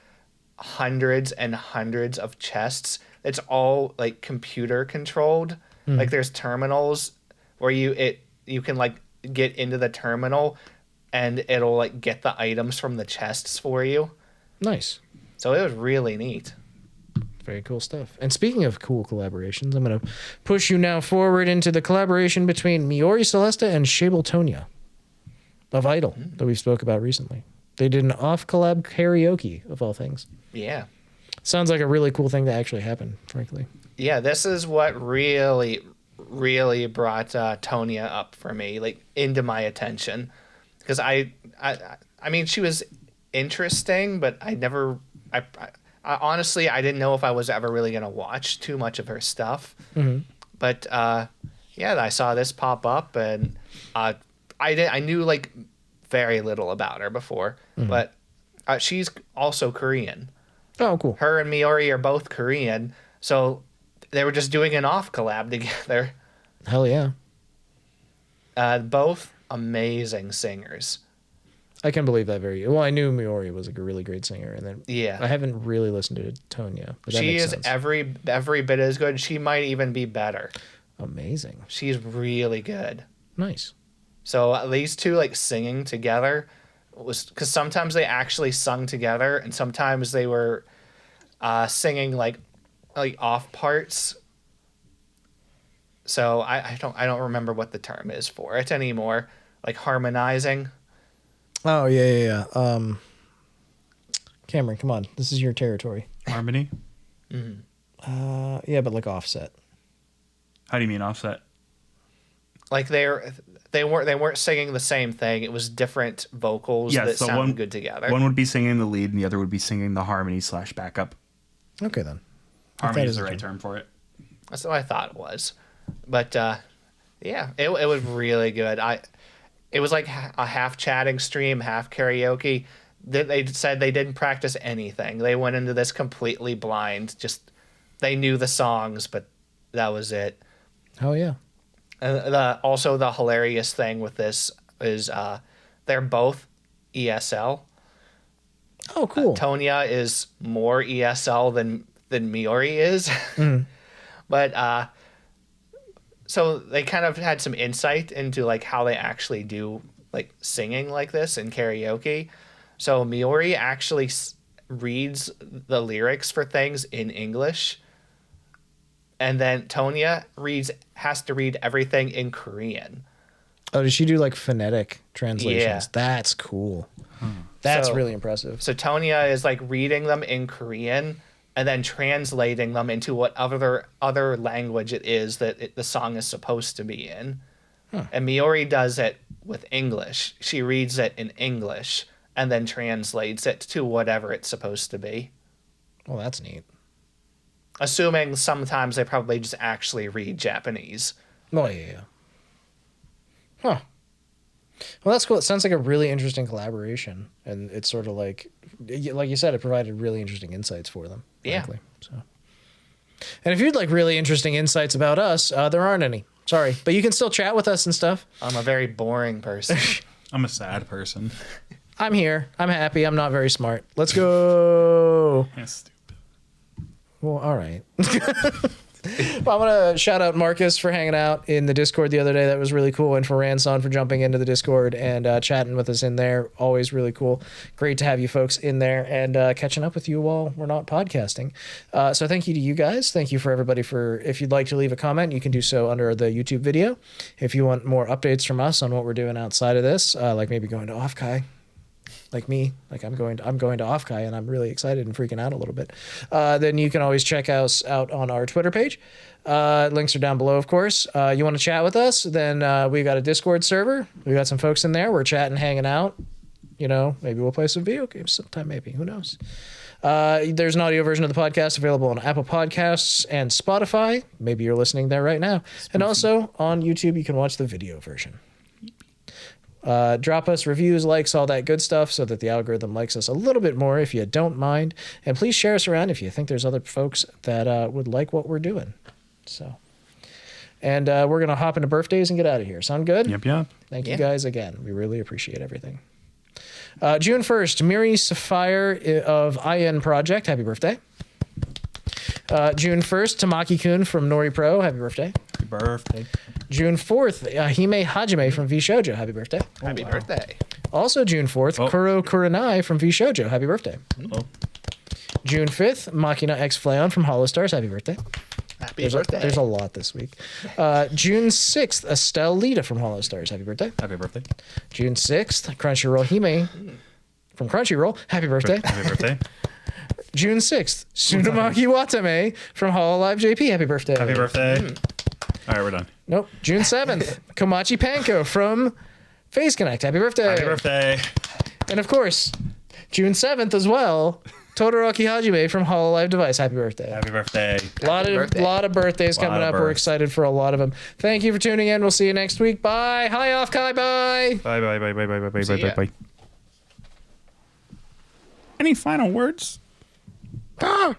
hundreds and hundreds of chests. It's all like computer controlled. Like there's terminals where you can like get into the terminal and it'll like get the items from the chests for you. Nice. So it was really neat. Very cool stuff. And speaking of cool collaborations, I'm going to push you now forward into the collaboration between Miori Celesta and Shabel Tonya of Idol that we spoke about recently. They did an off-collab karaoke, of all things. Yeah. Sounds like a really cool thing to actually happen, frankly. Yeah, this is what really, really brought Tonya up for me, like into my attention. Because I mean, she was interesting, but I honestly, I didn't know if I was ever really going to watch too much of her stuff. Mm-hmm. But yeah, I saw this pop up, and I knew like very little about her before, but she's also Korean. Oh, cool. Her and Miori are both Korean, so they were just doing an off collab together. Hell yeah. Both amazing singers. I can believe that very well. I knew Miori was like a really great singer, and then Yeah. I haven't really listened to Tonya. But that She makes is sense. every bit as good. She might even be better. Amazing. She's really good. Nice. So these two like singing together was because sometimes they actually sung together, and sometimes they were singing like off parts. So I don't remember what the term is for it anymore. Like harmonizing. Oh yeah. Cameron, come on, this is your territory. Harmony? Yeah, but like offset. How do you mean offset? Like they weren't singing the same thing. It was different vocals that so sounded good together. One would be singing the lead, and the other would be singing the harmony / backup. Okay then. Harmony that is is the the right term. term for it. That's what I thought it was. But yeah, it was really good. It was like a half chatting stream, half karaoke. They said they didn't practice anything. They went into this completely blind. Just they knew the songs, but that was it. Oh yeah. Also the hilarious thing with this is they're both ESL. Oh cool. Tonya is more ESL than Miori is. But so they kind of had some insight into like how they actually do like singing like this in karaoke. So Miori actually reads the lyrics for things in English, and then Tonya has to read everything in Korean. Oh, did she do like phonetic translations? Yeah. That's cool. That's So- really impressive. So Tonya is like reading them in Korean and then translating them into what other language it is that the song is supposed to be in. And Miori does it with English. She reads it in English and then translates it to whatever it's supposed to be. Well, that's neat. Assuming sometimes they probably just actually read Japanese. Oh yeah. Huh. Well, that's cool. It sounds like a really interesting collaboration, and it's sort of like you said, it provided really interesting insights for them. Yeah. Frankly. So, and if you'd like really interesting insights about us, there aren't any. Sorry, but you can still chat with us and stuff. I'm a very boring person. I'm a sad person. I'm here. I'm happy. I'm not very smart. Let's go. Yeah, stupid. Well, all right. Well, I want to shout out Marcus for hanging out in the Discord the other day. That was really cool. And for Ranson for jumping into the Discord and chatting with us in there. Always really cool. Great to have you folks in there and catching up with you while we're not podcasting. So thank you to you guys. Thank you for everybody if you'd like to leave a comment, you can do so under the YouTube video. If you want more updates from us on what we're doing outside of this, like maybe going to AZKi. Like me, like I'm going to AZKi, and I'm really excited and freaking out a little bit. Then you can always check us out on our Twitter page. Links are down below, of course. You want to chat with us? Then we got a Discord server. We got some folks in there. We're chatting, hanging out. You know, maybe we'll play some video games sometime. Maybe, who knows? There's an audio version of the podcast available on Apple Podcasts and Spotify. Maybe you're listening there right now. And also on YouTube, you can watch the video version. Drop us reviews, likes, all that good stuff so that the algorithm likes us a little bit more if you don't mind. And please share us around if you think there's other folks that would like what we're doing. So, and we're going to hop into birthdays and get out of here. Sound good? Yep. Thank you guys again. We really appreciate everything. June 1st, Miri Sapphire of IN Project. Happy birthday. June 1st, Tamaki-kun from Nori Pro. Happy birthday. Happy birthday. June 4th, Hime Hajime from V Shoujo. Happy birthday. Happy birthday. Also June 4th, Oh. Kuro Kurenai from V Shoujo. Happy birthday. Oh. June 5th, Machina X Flayon from Holostars. Happy birthday. Happy birthday. There's a lot this week. June 6th, Estelle Lita from Holostars. Happy birthday. Happy birthday. June 6th, Crunchyroll Hime from Crunchyroll. Happy birthday. Happy birthday. June 6th, Tsunamaki Watame from Hololive JP. Happy birthday. Happy birthday. All right, we're done. Nope. June 7th, Komachi Panko from Phase Connect. Happy birthday. Happy birthday. And of course, June 7th as well, Todoroki Hajime from Hololive Device. Happy birthday. Happy birthday. Lot of birthdays coming up. We're births. excited for a lot of them. Thank you for tuning in. We'll see you next week. Bye. Hi, AZKi. Bye. Bye, bye, bye, bye, bye, bye, bye, See bye, ya. bye. Any final words? Ah!